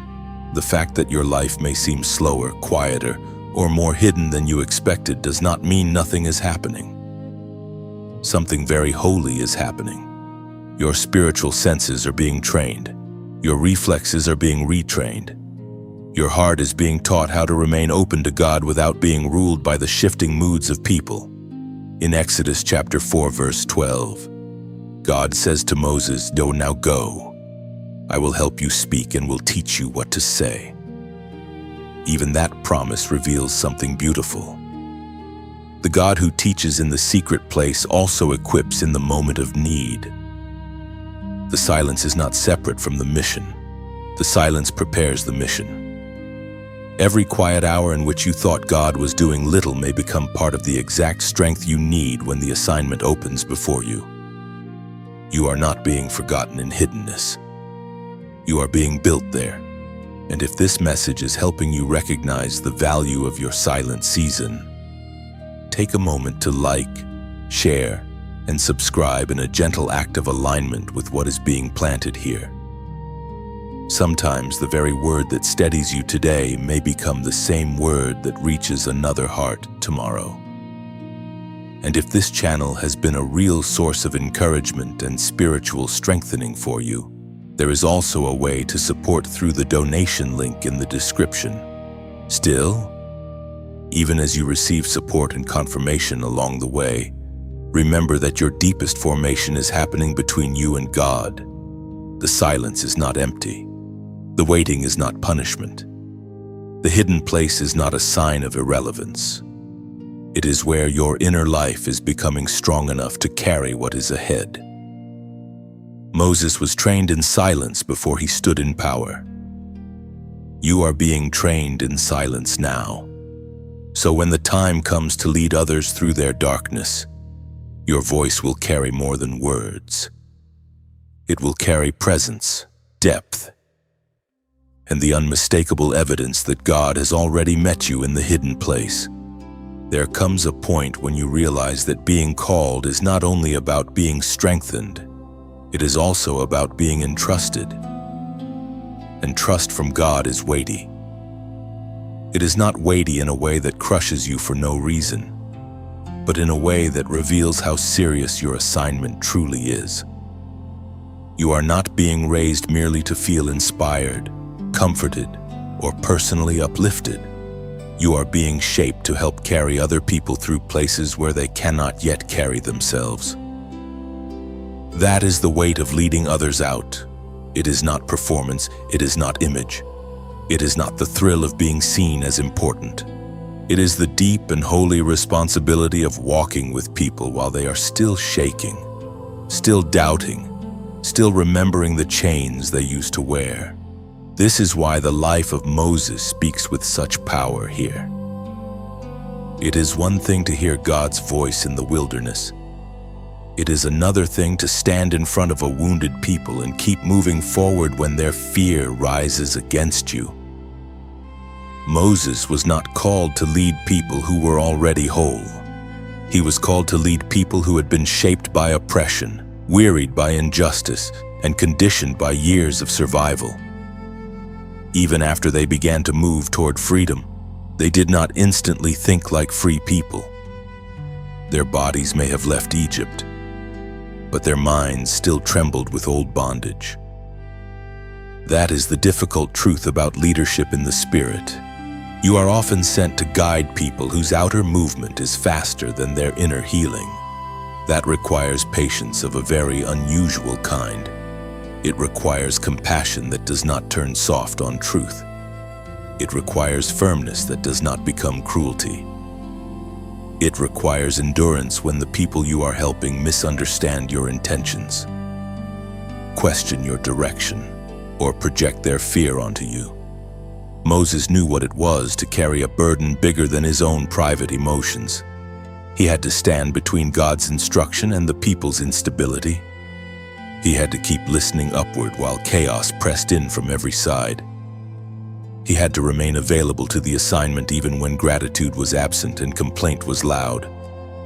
The fact that your life may seem slower, quieter, or more hidden than you expected does not mean nothing is happening. Something very holy is happening. Your spiritual senses are being trained. Your reflexes are being retrained. Your heart is being taught how to remain open to God without being ruled by the shifting moods of people. In Exodus chapter 4, verse 12, God says to Moses, "Now go. I will help you speak and will teach you what to say." Even that promise reveals something beautiful. The God who teaches in the secret place also equips in the moment of need. The silence is not separate from the mission. The silence prepares the mission. Every quiet hour in which you thought God was doing little may become part of the exact strength you need when the assignment opens before you. You are not being forgotten in hiddenness. You are being built there. And if this message is helping you recognize the value of your silent season, take a moment to like, share, and subscribe in a gentle act of alignment with what is being planted here. Sometimes the very word that steadies you today may become the same word that reaches another heart tomorrow. And if this channel has been a real source of encouragement and spiritual strengthening for you, there is also a way to support through the donation link in the description. Still, even as you receive support and confirmation along the way, remember that your deepest formation is happening between you and God. The silence is not empty. The waiting is not punishment. The hidden place is not a sign of irrelevance. It is where your inner life is becoming strong enough to carry what is ahead. Moses was trained in silence before he stood in power. You are being trained in silence now. So when the time comes to lead others through their darkness, your voice will carry more than words. It will carry presence, depth, and the unmistakable evidence that God has already met you in the hidden place. There comes a point when you realize that being called is not only about being strengthened, it is also about being entrusted. And trust from God is weighty. It is not weighty in a way that crushes you for no reason, but in a way that reveals how serious your assignment truly is. You are not being raised merely to feel inspired, comforted, or personally uplifted. You are being shaped to help carry other people through places where they cannot yet carry themselves. That is the weight of leading others out. It is not performance, it is not image. It is not the thrill of being seen as important. It is the deep and holy responsibility of walking with people while they are still shaking, still doubting, still remembering the chains they used to wear. This is why the life of Moses speaks with such power here. It is one thing to hear God's voice in the wilderness. It is another thing to stand in front of a wounded people and keep moving forward when their fear rises against you. Moses was not called to lead people who were already whole. He was called to lead people who had been shaped by oppression, wearied by injustice, and conditioned by years of survival. Even after they began to move toward freedom, they did not instantly think like free people. Their bodies may have left Egypt, but their minds still trembled with old bondage. That is the difficult truth about leadership in the Spirit. You are often sent to guide people whose outer movement is faster than their inner healing. That requires patience of a very unusual kind. It requires compassion that does not turn soft on truth. It requires firmness that does not become cruelty. It requires endurance when the people you are helping misunderstand your intentions, question your direction, or project their fear onto you. Moses knew what it was to carry a burden bigger than his own private emotions. He had to stand between God's instruction and the people's instability. He had to keep listening upward while chaos pressed in from every side. He had to remain available to the assignment even when gratitude was absent and complaint was loud.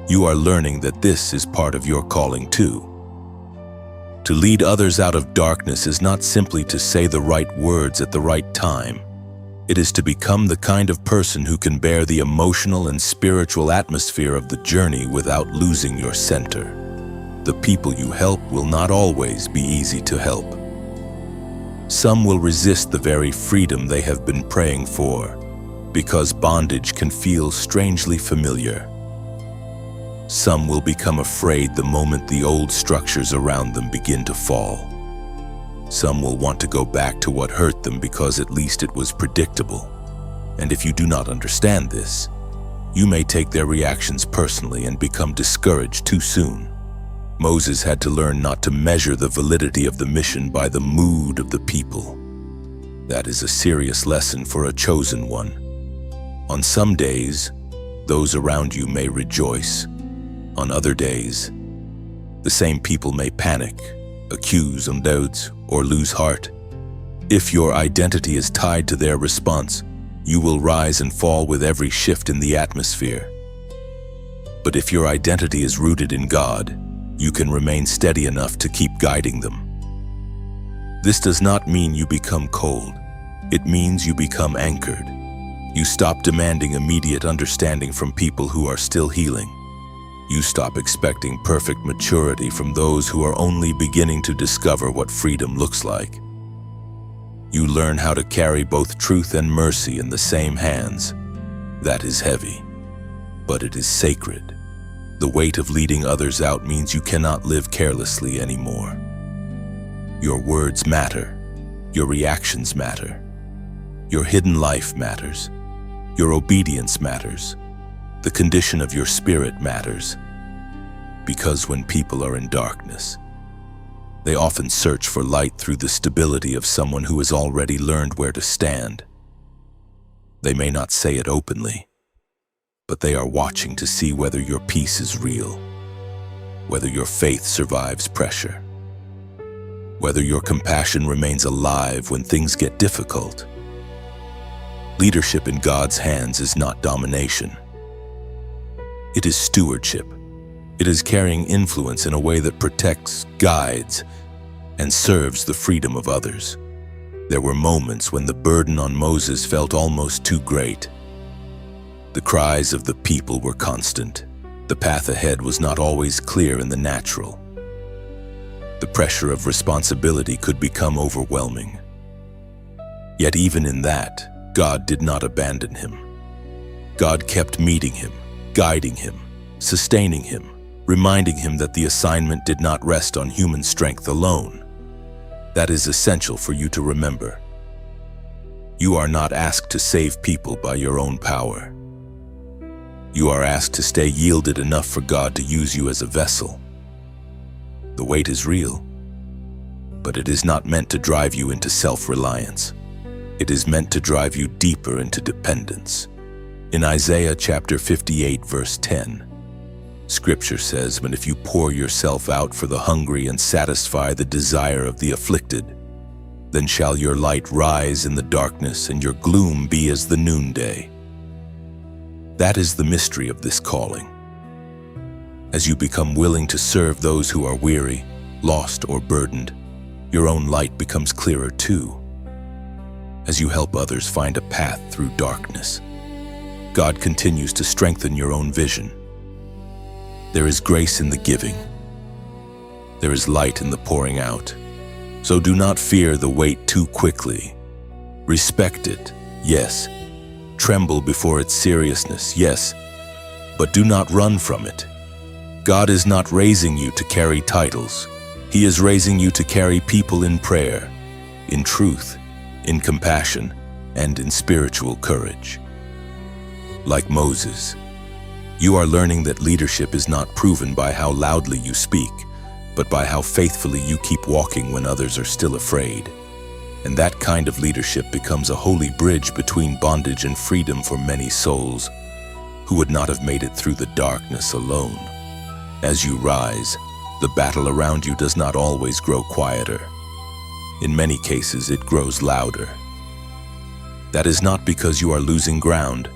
You are learning that this is part of your calling too. To lead others out of darkness is not simply to say the right words at the right time. It is to become the kind of person who can bear the emotional and spiritual atmosphere of the journey without losing your center. The people you help will not always be easy to help. Some will resist the very freedom they have been praying for, because bondage can feel strangely familiar. Some will become afraid the moment the old structures around them begin to fall. Some will want to go back to what hurt them because at least it was predictable. And if you do not understand this, you may take their reactions personally and become discouraged too soon. Moses had to learn not to measure the validity of the mission by the mood of the people. That is a serious lesson for a chosen one. On some days, those around you may rejoice. On other days, the same people may panic, accuse and doubt, or lose heart. If your identity is tied to their response, you will rise and fall with every shift in the atmosphere. But if your identity is rooted in God, you can remain steady enough to keep guiding them. This does not mean you become cold. It means you become anchored. You stop demanding immediate understanding from people who are still healing. You stop expecting perfect maturity from those who are only beginning to discover what freedom looks like. You learn how to carry both truth and mercy in the same hands. That is heavy, but it is sacred. The weight of leading others out means you cannot live carelessly anymore. Your words matter. Your reactions matter. Your hidden life matters. Your obedience matters. The condition of your spirit matters. Because when people are in darkness, they often search for light through the stability of someone who has already learned where to stand. They may not say it openly, but they are watching to see whether your peace is real, whether your faith survives pressure, whether your compassion remains alive when things get difficult. Leadership in God's hands is not domination. It is stewardship. It is carrying influence in a way that protects, guides, and serves the freedom of others. There were moments when the burden on Moses felt almost too great. The cries of the people were constant. The path ahead was not always clear in the natural. The pressure of responsibility could become overwhelming. Yet even in that, God did not abandon him. God kept meeting him, guiding him, sustaining him, reminding him that the assignment did not rest on human strength alone. That is essential for you to remember. You are not asked to save people by your own power. You are asked to stay yielded enough for God to use you as a vessel. The weight is real, but it is not meant to drive you into self-reliance. It is meant to drive you deeper into dependence. In Isaiah chapter 58, verse 10, Scripture says, "But if you pour yourself out for the hungry and satisfy the desire of the afflicted, then shall your light rise in the darkness and your gloom be as the noonday." That is the mystery of this calling. As you become willing to serve those who are weary, lost, or burdened, your own light becomes clearer too. As you help others find a path through darkness, God continues to strengthen your own vision. There is grace in the giving. There is light in the pouring out. So do not fear the weight too quickly. Respect it, yes. Tremble before its seriousness, yes. But do not run from it. God is not raising you to carry titles. He is raising you to carry people in prayer, in truth, in compassion, and in spiritual courage. Like Moses, you are learning that leadership is not proven by how loudly you speak, but by how faithfully you keep walking when others are still afraid. And that kind of leadership becomes a holy bridge between bondage and freedom for many souls who would not have made it through the darkness alone. As you rise, the battle around you does not always grow quieter. In many cases, it grows louder. That is not because you are losing ground.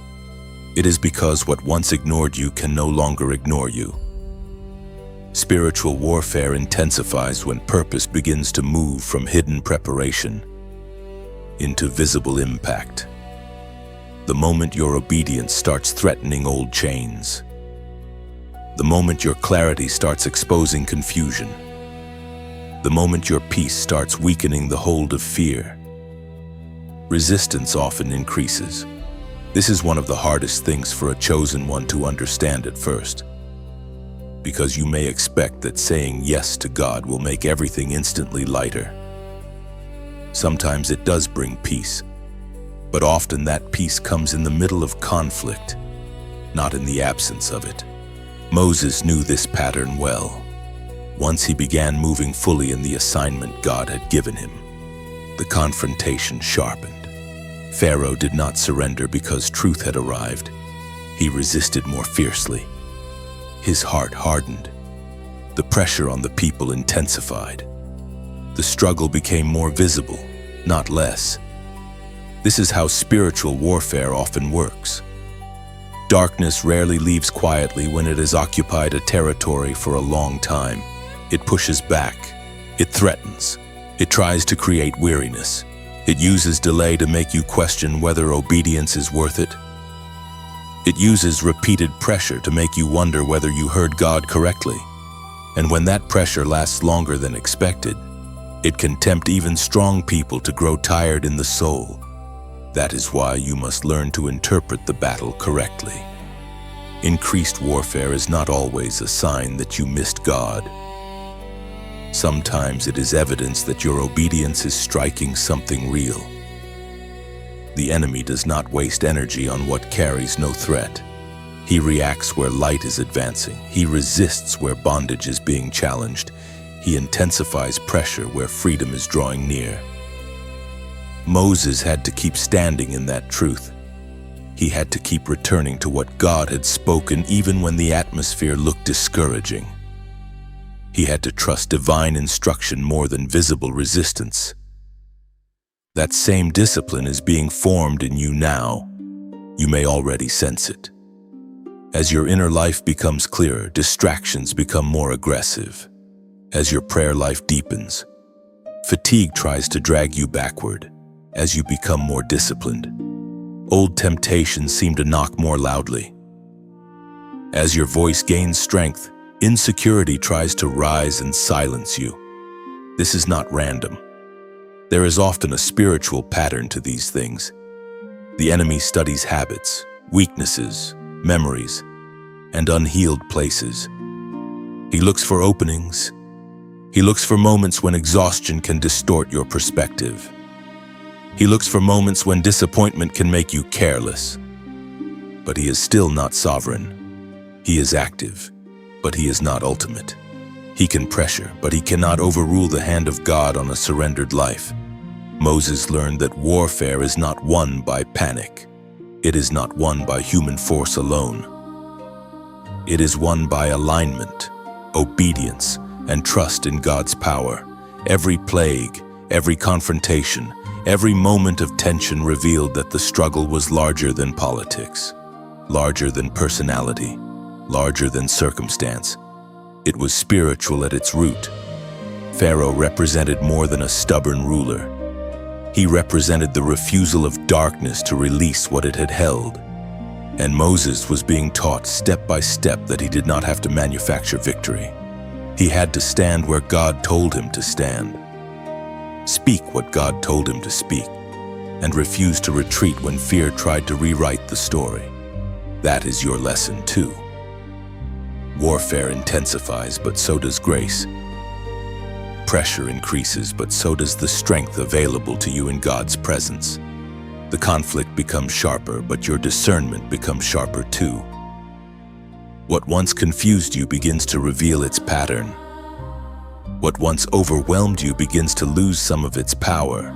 It is because what once ignored you can no longer ignore you. Spiritual warfare intensifies when purpose begins to move from hidden preparation into visible impact. The moment your obedience starts threatening old chains. The moment your clarity starts exposing confusion. The moment your peace starts weakening the hold of fear. Resistance often increases. This is one of the hardest things for a chosen one to understand at first, because you may expect that saying yes to God will make everything instantly lighter. Sometimes it does bring peace, but often that peace comes in the middle of conflict, not in the absence of it. Moses knew this pattern well. Once he began moving fully in the assignment God had given him, the confrontation sharpened. Pharaoh did not surrender because truth had arrived. He resisted more fiercely. His heart hardened. The pressure on the people intensified. The struggle became more visible, not less. This is how spiritual warfare often works. Darkness rarely leaves quietly when it has occupied a territory for a long time. It pushes back. It threatens. It tries to create weariness. It uses delay to make you question whether obedience is worth it. It uses repeated pressure to make you wonder whether you heard God correctly. And when that pressure lasts longer than expected, it can tempt even strong people to grow tired in the soul. That is why you must learn to interpret the battle correctly. Increased warfare is not always a sign that you missed God. Sometimes it is evidence that your obedience is striking something real. The enemy does not waste energy on what carries no threat. He reacts where light is advancing. He resists where bondage is being challenged. He intensifies pressure where freedom is drawing near. Moses had to keep standing in that truth. He had to keep returning to what God had spoken even when the atmosphere looked discouraging. He had to trust divine instruction more than visible resistance. That same discipline is being formed in you now. You may already sense it. As your inner life becomes clearer, distractions become more aggressive. As your prayer life deepens, fatigue tries to drag you backward. As you become more disciplined, old temptations seem to knock more loudly. As your voice gains strength, insecurity tries to rise and silence you. This is not random. There is often a spiritual pattern to these things. The enemy studies habits, weaknesses, memories, and unhealed places. He looks for openings. He looks for moments when exhaustion can distort your perspective. He looks for moments when disappointment can make you careless. But he is still not sovereign. He is active, but he is not ultimate. He can pressure, but he cannot overrule the hand of God on a surrendered life. Moses learned that warfare is not won by panic. It is not won by human force alone. It is won by alignment, obedience, and trust in God's power. Every plague, every confrontation, every moment of tension revealed that the struggle was larger than politics, larger than personality, larger than circumstance. It was spiritual at its root. Pharaoh represented more than a stubborn ruler. He represented the refusal of darkness to release what it had held. And Moses was being taught step by step that he did not have to manufacture victory. He had to stand where God told him to stand, speak what God told him to speak, and refuse to retreat when fear tried to rewrite the story. That is your lesson too. Warfare intensifies, but so does grace. Pressure increases, but so does the strength available to you in God's presence. The conflict becomes sharper, but your discernment becomes sharper too. What once confused you begins to reveal its pattern. What once overwhelmed you begins to lose some of its power,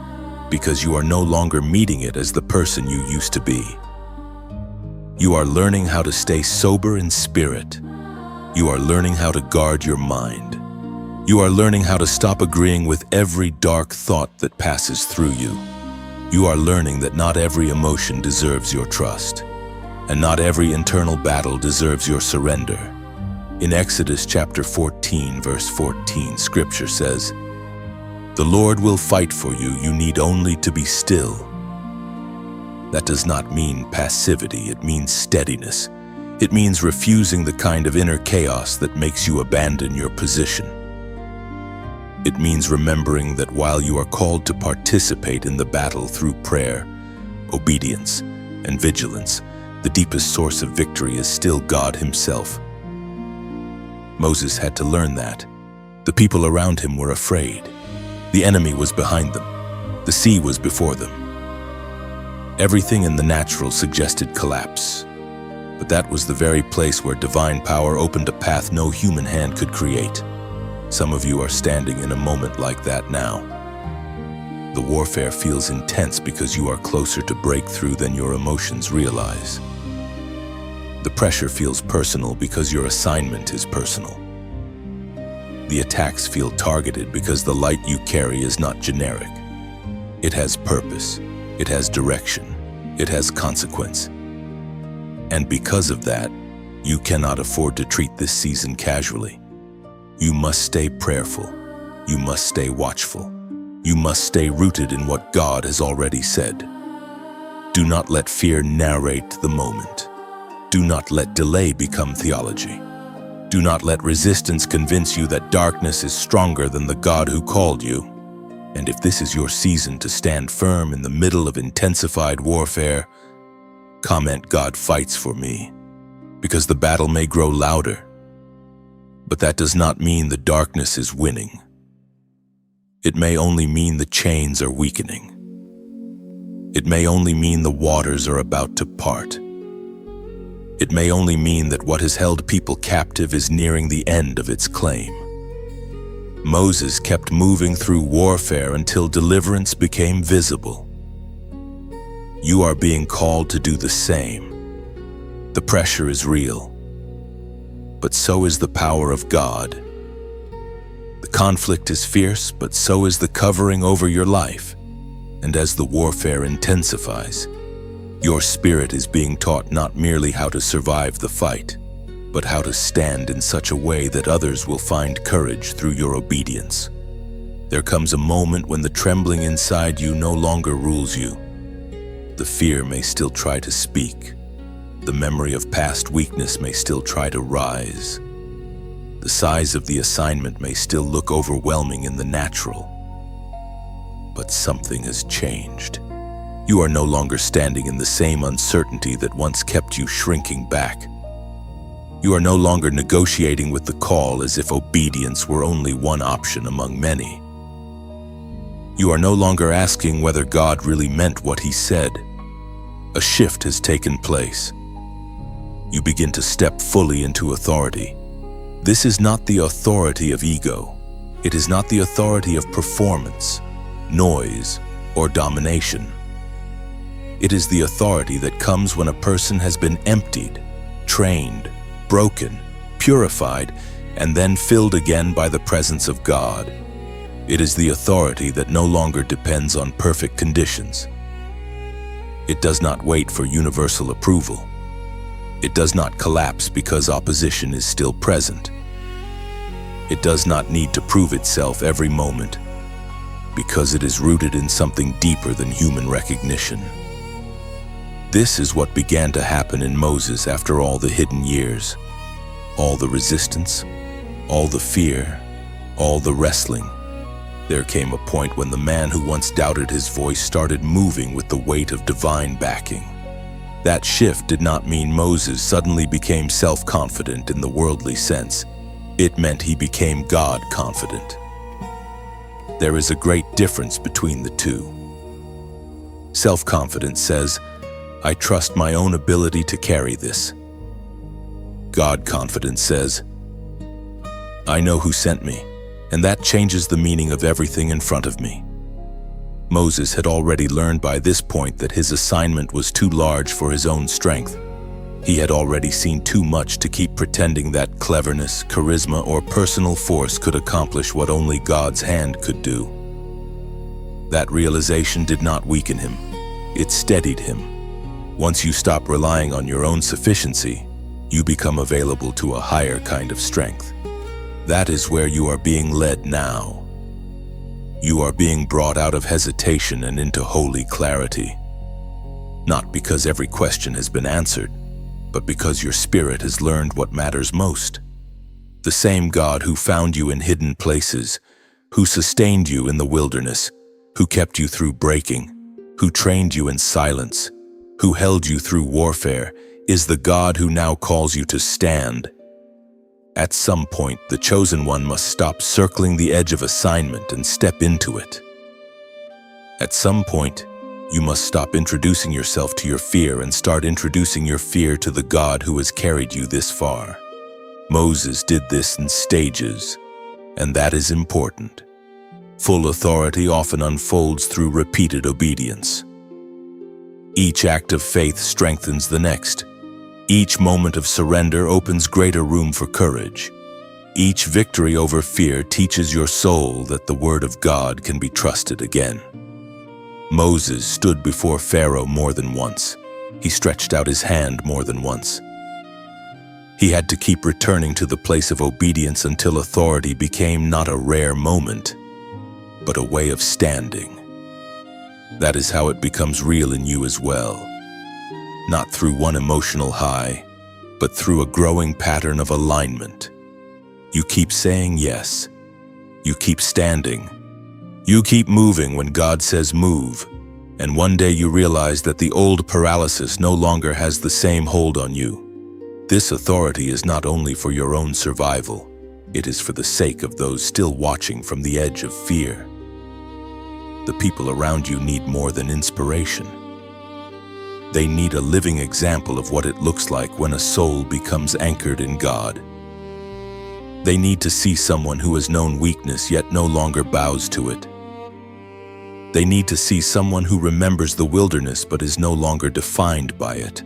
because you are no longer meeting it as the person you used to be. You are learning how to stay sober in spirit. You are learning how to guard your mind. You are learning how to stop agreeing with every dark thought that passes through you. You are learning that not every emotion deserves your trust, and not every internal battle deserves your surrender. In Exodus chapter 14, verse 14, Scripture says, "The Lord will fight for you, you need only to be still." That does not mean passivity, it means steadiness. It means refusing the kind of inner chaos that makes you abandon your position. It means remembering that while you are called to participate in the battle through prayer, obedience, and vigilance, the deepest source of victory is still God Himself. Moses had to learn that. The people around him were afraid. The enemy was behind them. The sea was before them. Everything in the natural suggested collapse. But that was the very place where divine power opened a path no human hand could create. Some of you are standing in a moment like that now. The warfare feels intense because you are closer to breakthrough than your emotions realize. The pressure feels personal because your assignment is personal. The attacks feel targeted because the light you carry is not generic. It has purpose, it has direction, it has consequence. And because of that, you cannot afford to treat this season casually. You must stay prayerful. You must stay watchful. You must stay rooted in what God has already said. Do not let fear narrate the moment. Do not let delay become theology. Do not let resistance convince you that darkness is stronger than the God who called you. And if this is your season to stand firm in the middle of intensified warfare, comment, "God fights for me," because the battle may grow louder. But that does not mean the darkness is winning. It may only mean the chains are weakening. It may only mean the waters are about to part. It may only mean that what has held people captive is nearing the end of its claim. Moses kept moving through warfare until deliverance became visible. You are being called to do the same. The pressure is real, but so is the power of God. The conflict is fierce, but so is the covering over your life. And as the warfare intensifies, your spirit is being taught not merely how to survive the fight, but how to stand in such a way that others will find courage through your obedience. There comes a moment when the trembling inside you no longer rules you. The fear may still try to speak. The memory of past weakness may still try to rise. The size of the assignment may still look overwhelming in the natural. But something has changed. You are no longer standing in the same uncertainty that once kept you shrinking back. You are no longer negotiating with the call as if obedience were only one option among many. You are no longer asking whether God really meant what he said. A shift has taken place. You begin to step fully into authority. This is not the authority of ego. It is not the authority of performance, noise, or domination. It is the authority that comes when a person has been emptied, trained, broken, purified, and then filled again by the presence of God. It is the authority that no longer depends on perfect conditions. It does not wait for universal approval. It does not collapse because opposition is still present. It does not need to prove itself every moment because it is rooted in something deeper than human recognition. This is what began to happen in Moses after all the hidden years, all the resistance, all the fear, all the wrestling. There came a point when the man who once doubted his voice started moving with the weight of divine backing. That shift did not mean Moses suddenly became self-confident in the worldly sense. It meant he became God-confident. There is a great difference between the two. Self-confidence says, "I trust my own ability to carry this." God-confidence says, "I know who sent me," and that changes the meaning of everything in front of me. Moses had already learned by this point that his assignment was too large for his own strength. He had already seen too much to keep pretending that cleverness, charisma, or personal force could accomplish what only God's hand could do. That realization did not weaken him. It steadied him. Once you stop relying on your own sufficiency, you become available to a higher kind of strength. That is where you are being led now. You are being brought out of hesitation and into holy clarity. Not because every question has been answered, but because your spirit has learned what matters most. The same God who found you in hidden places, who sustained you in the wilderness, who kept you through breaking, who trained you in silence, who held you through warfare, is the God who now calls you to stand. At some point, the chosen one must stop circling the edge of assignment and step into it. At some point, you must stop introducing yourself to your fear and start introducing your fear to the God who has carried you this far. Moses did this in stages, and that is important. Full authority often unfolds through repeated obedience. Each act of faith strengthens the next. Each moment of surrender opens greater room for courage. Each victory over fear teaches your soul that the word of God can be trusted again. Moses stood before Pharaoh more than once. He stretched out his hand more than once. He had to keep returning to the place of obedience until authority became not a rare moment, but a way of standing. That is how it becomes real in you as well. Not through one emotional high, but through a growing pattern of alignment. You keep saying yes. You keep standing. You keep moving when God says move. And one day you realize that the old paralysis no longer has the same hold on you. This authority is not only for your own survival, it is for the sake of those still watching from the edge of fear. The people around you need more than inspiration. They need a living example of what it looks like when a soul becomes anchored in God. They need to see someone who has known weakness yet no longer bows to it. They need to see someone who remembers the wilderness but is no longer defined by it.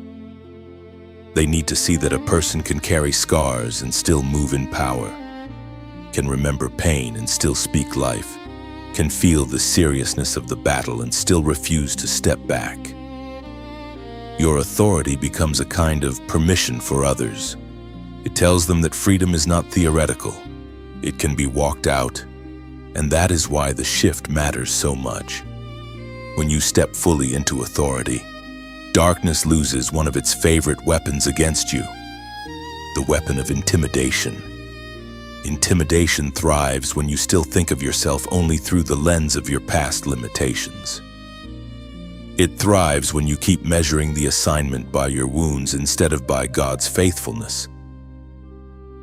They need to see that a person can carry scars and still move in power, can remember pain and still speak life, can feel the seriousness of the battle and still refuse to step back. Your authority becomes a kind of permission for others. It tells them that freedom is not theoretical. It can be walked out, and that is why the shift matters so much. When you step fully into authority, darkness loses one of its favorite weapons against you, the weapon of intimidation. Intimidation thrives when you still think of yourself only through the lens of your past limitations. It thrives when you keep measuring the assignment by your wounds instead of by God's faithfulness.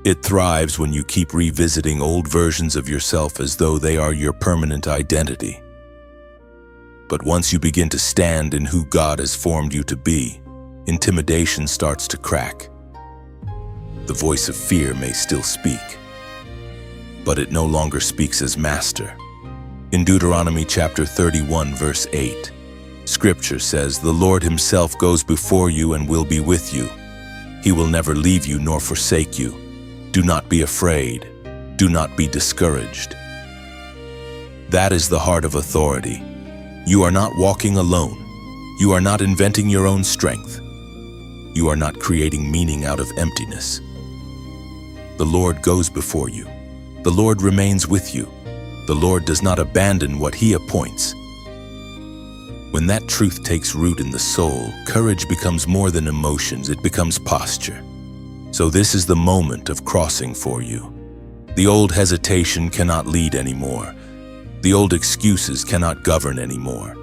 It thrives when you keep revisiting old versions of yourself as though they are your permanent identity. But once you begin to stand in who God has formed you to be, intimidation starts to crack. The voice of fear may still speak, but it no longer speaks as master. In Deuteronomy chapter 31, verse 8, Scripture says, "The Lord himself goes before you and will be with you. He will never leave you nor forsake you. Do not be afraid. Do not be discouraged." That is the heart of authority. You are not walking alone. You are not inventing your own strength. You are not creating meaning out of emptiness. The Lord goes before you. The Lord remains with you. The Lord does not abandon what He appoints. When that truth takes root in the soul, courage becomes more than emotions, it becomes posture. So this is the moment of crossing for you. The old hesitation cannot lead anymore. The old excuses cannot govern anymore.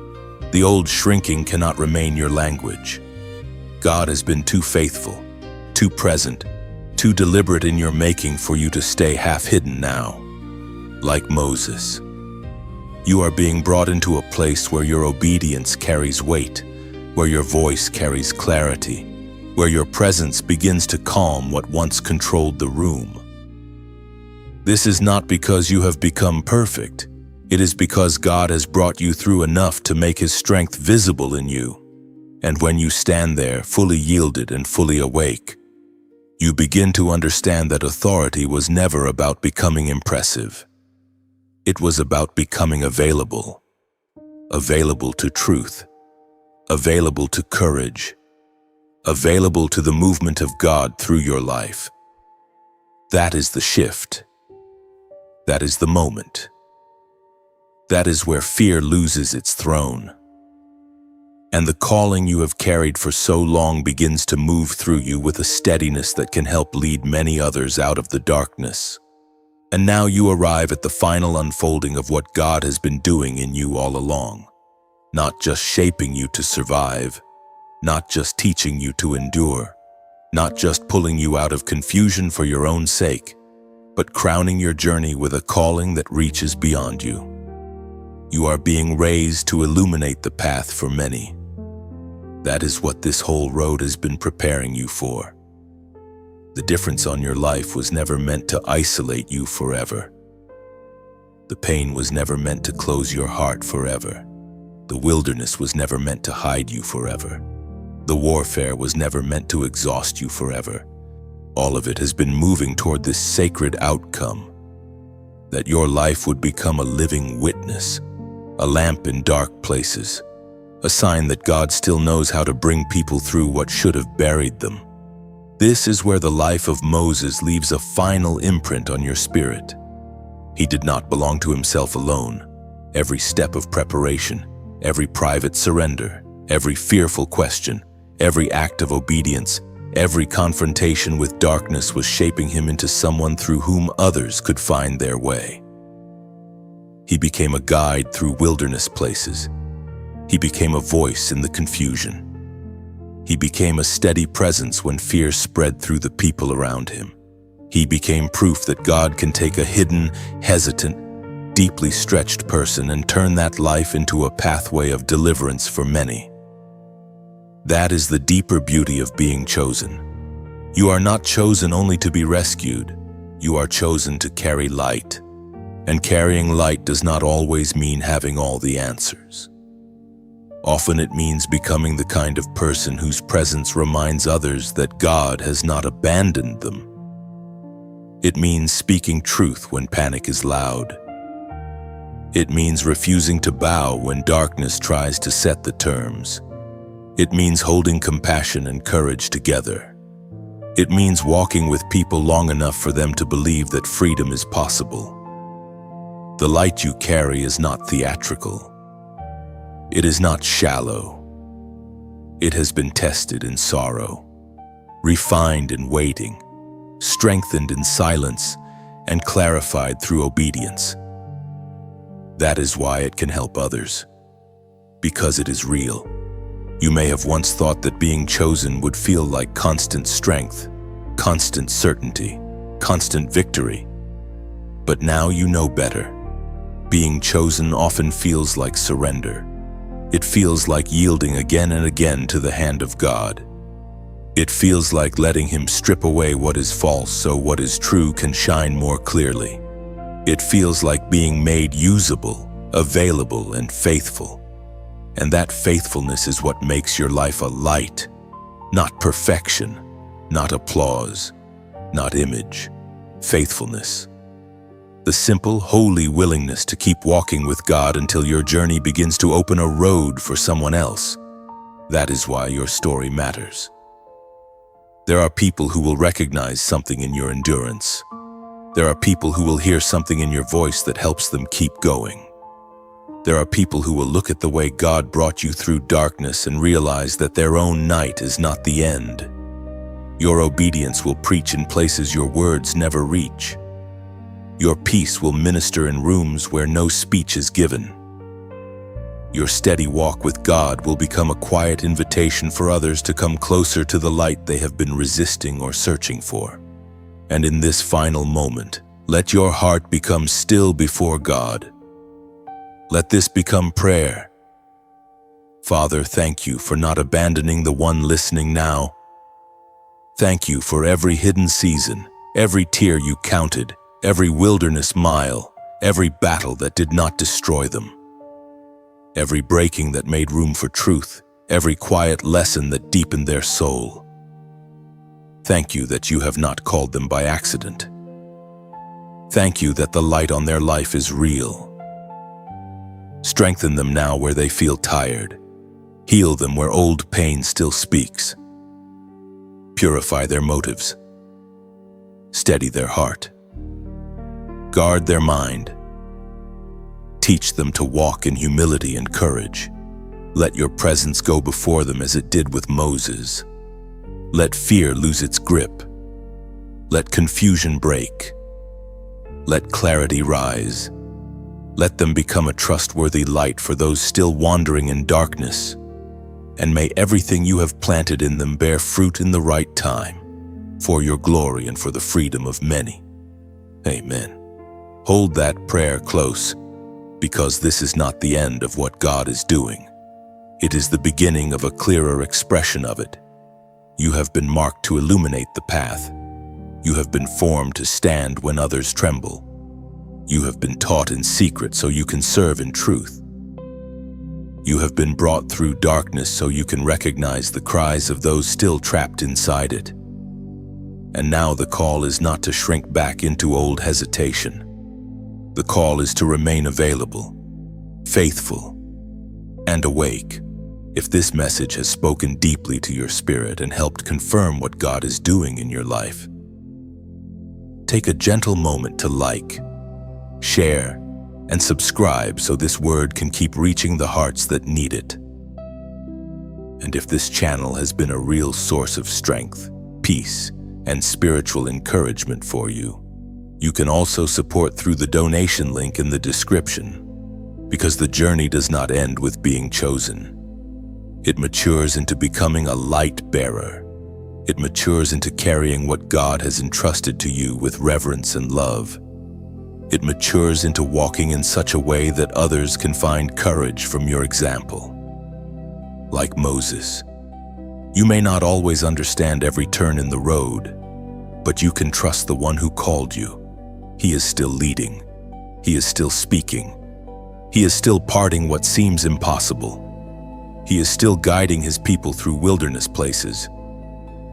The old shrinking cannot remain your language. God has been too faithful, too present, too deliberate in your making for you to stay half-hidden now. Like Moses, you are being brought into a place where your obedience carries weight, where your voice carries clarity, where your presence begins to calm what once controlled the room. This is not because you have become perfect. It is because God has brought you through enough to make His strength visible in you. And when you stand there, fully yielded and fully awake, you begin to understand that authority was never about becoming impressive. It was about becoming available. Available to truth. Available to courage. Available to the movement of God through your life. That is the shift. That is the moment. That is where fear loses its throne. And the calling you have carried for so long begins to move through you with a steadiness that can help lead many others out of the darkness. And now you arrive at the final unfolding of what God has been doing in you all along. Not just shaping you to survive, not just teaching you to endure, not just pulling you out of confusion for your own sake, but crowning your journey with a calling that reaches beyond you. You are being raised to illuminate the path for many. That is what this whole road has been preparing you for. The difference on your life was never meant to isolate you forever. The pain was never meant to close your heart forever. The wilderness was never meant to hide you forever. The warfare was never meant to exhaust you forever. All of it has been moving toward this sacred outcome, that your life would become a living witness, a lamp in dark places, a sign that God still knows how to bring people through what should have buried them. This is where the life of Moses leaves a final imprint on your spirit. He did not belong to himself alone. Every step of preparation, every private surrender, every fearful question, every act of obedience, every confrontation with darkness was shaping him into someone through whom others could find their way. He became a guide through wilderness places. He became a voice in the confusion. He became a steady presence when fear spread through the people around him. He became proof that God can take a hidden, hesitant, deeply stretched person and turn that life into a pathway of deliverance for many. That is the deeper beauty of being chosen. You are not chosen only to be rescued. You are chosen to carry light, And carrying light does not always mean having all the answers. Often it means becoming the kind of person whose presence reminds others that God has not abandoned them. It means speaking truth when panic is loud. It means refusing to bow when darkness tries to set the terms. It means holding compassion and courage together. It means walking with people long enough for them to believe that freedom is possible. The light you carry is not theatrical. It is not shallow. It has been tested in sorrow, refined in waiting, strengthened in silence, and clarified through obedience. That is why it can help others, because it is real. You may have once thought that being chosen would feel like constant strength, constant certainty, constant victory. But now you know better. Being chosen often feels like surrender. It feels like yielding again and again to the hand of God. It feels like letting Him strip away what is false so what is true can shine more clearly. It feels like being made usable, available, and faithful. And that faithfulness is what makes your life a light, not perfection, not applause, not image, faithfulness. The simple, holy willingness to keep walking with God until your journey begins to open a road for someone else. That is why your story matters. There are people who will recognize something in your endurance. There are people who will hear something in your voice that helps them keep going. There are people who will look at the way God brought you through darkness and realize that their own night is not the end. Your obedience will preach in places your words never reach. Your peace will minister in rooms where no speech is given. Your steady walk with God will become a quiet invitation for others to come closer to the light they have been resisting or searching for. And in this final moment, let your heart become still before God. Let this become prayer. Father, thank you for not abandoning the one listening now. Thank you for every hidden season, every tear you counted, every wilderness mile, every battle that did not destroy them, every breaking that made room for truth, every quiet lesson that deepened their soul. Thank you that you have not called them by accident. Thank you that the light on their life is real. Strengthen them now where they feel tired. Heal them where old pain still speaks. Purify their motives. Steady their heart. Guard their mind. Teach them to walk in humility and courage. Let your presence go before them as it did with Moses. Let fear lose its grip. Let confusion break. Let clarity rise. Let them become a trustworthy light for those still wandering in darkness. And may everything you have planted in them bear fruit in the right time, for your glory and for the freedom of many. Amen. Hold that prayer close, because this is not the end of what God is doing. It is the beginning of a clearer expression of it. You have been marked to illuminate the path. You have been formed to stand when others tremble. You have been taught in secret so you can serve in truth. You have been brought through darkness so you can recognize the cries of those still trapped inside it. And now the call is not to shrink back into old hesitation. The call is to remain available, faithful, and awake. If this message has spoken deeply to your spirit and helped confirm what God is doing in your life, take a gentle moment to like, share, and subscribe so this word can keep reaching the hearts that need it. And if this channel has been a real source of strength, peace, and spiritual encouragement for you, you can also support through the donation link in the description, because the journey does not end with being chosen. It matures into becoming a light bearer. It matures into carrying what God has entrusted to you with reverence and love. It matures into walking in such a way that others can find courage from your example. Like Moses, you may not always understand every turn in the road, but you can trust the one who called you. He is still leading. He is still speaking. He is still parting what seems impossible. He is still guiding his people through wilderness places.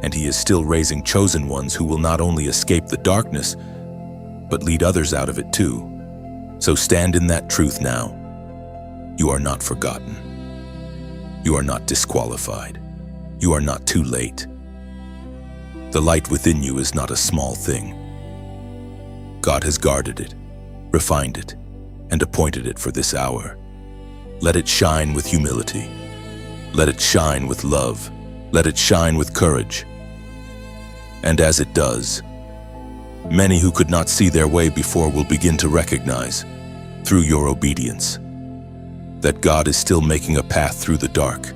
And he is still raising chosen ones who will not only escape the darkness, but lead others out of it too. So stand in that truth now. You are not forgotten. You are not disqualified. You are not too late. The light within you is not a small thing. God has guarded it, refined it, and appointed it for this hour. Let it shine with humility. Let it shine with love. Let it shine with courage. And as it does, many who could not see their way before will begin to recognize, through your obedience, that God is still making a path through the dark.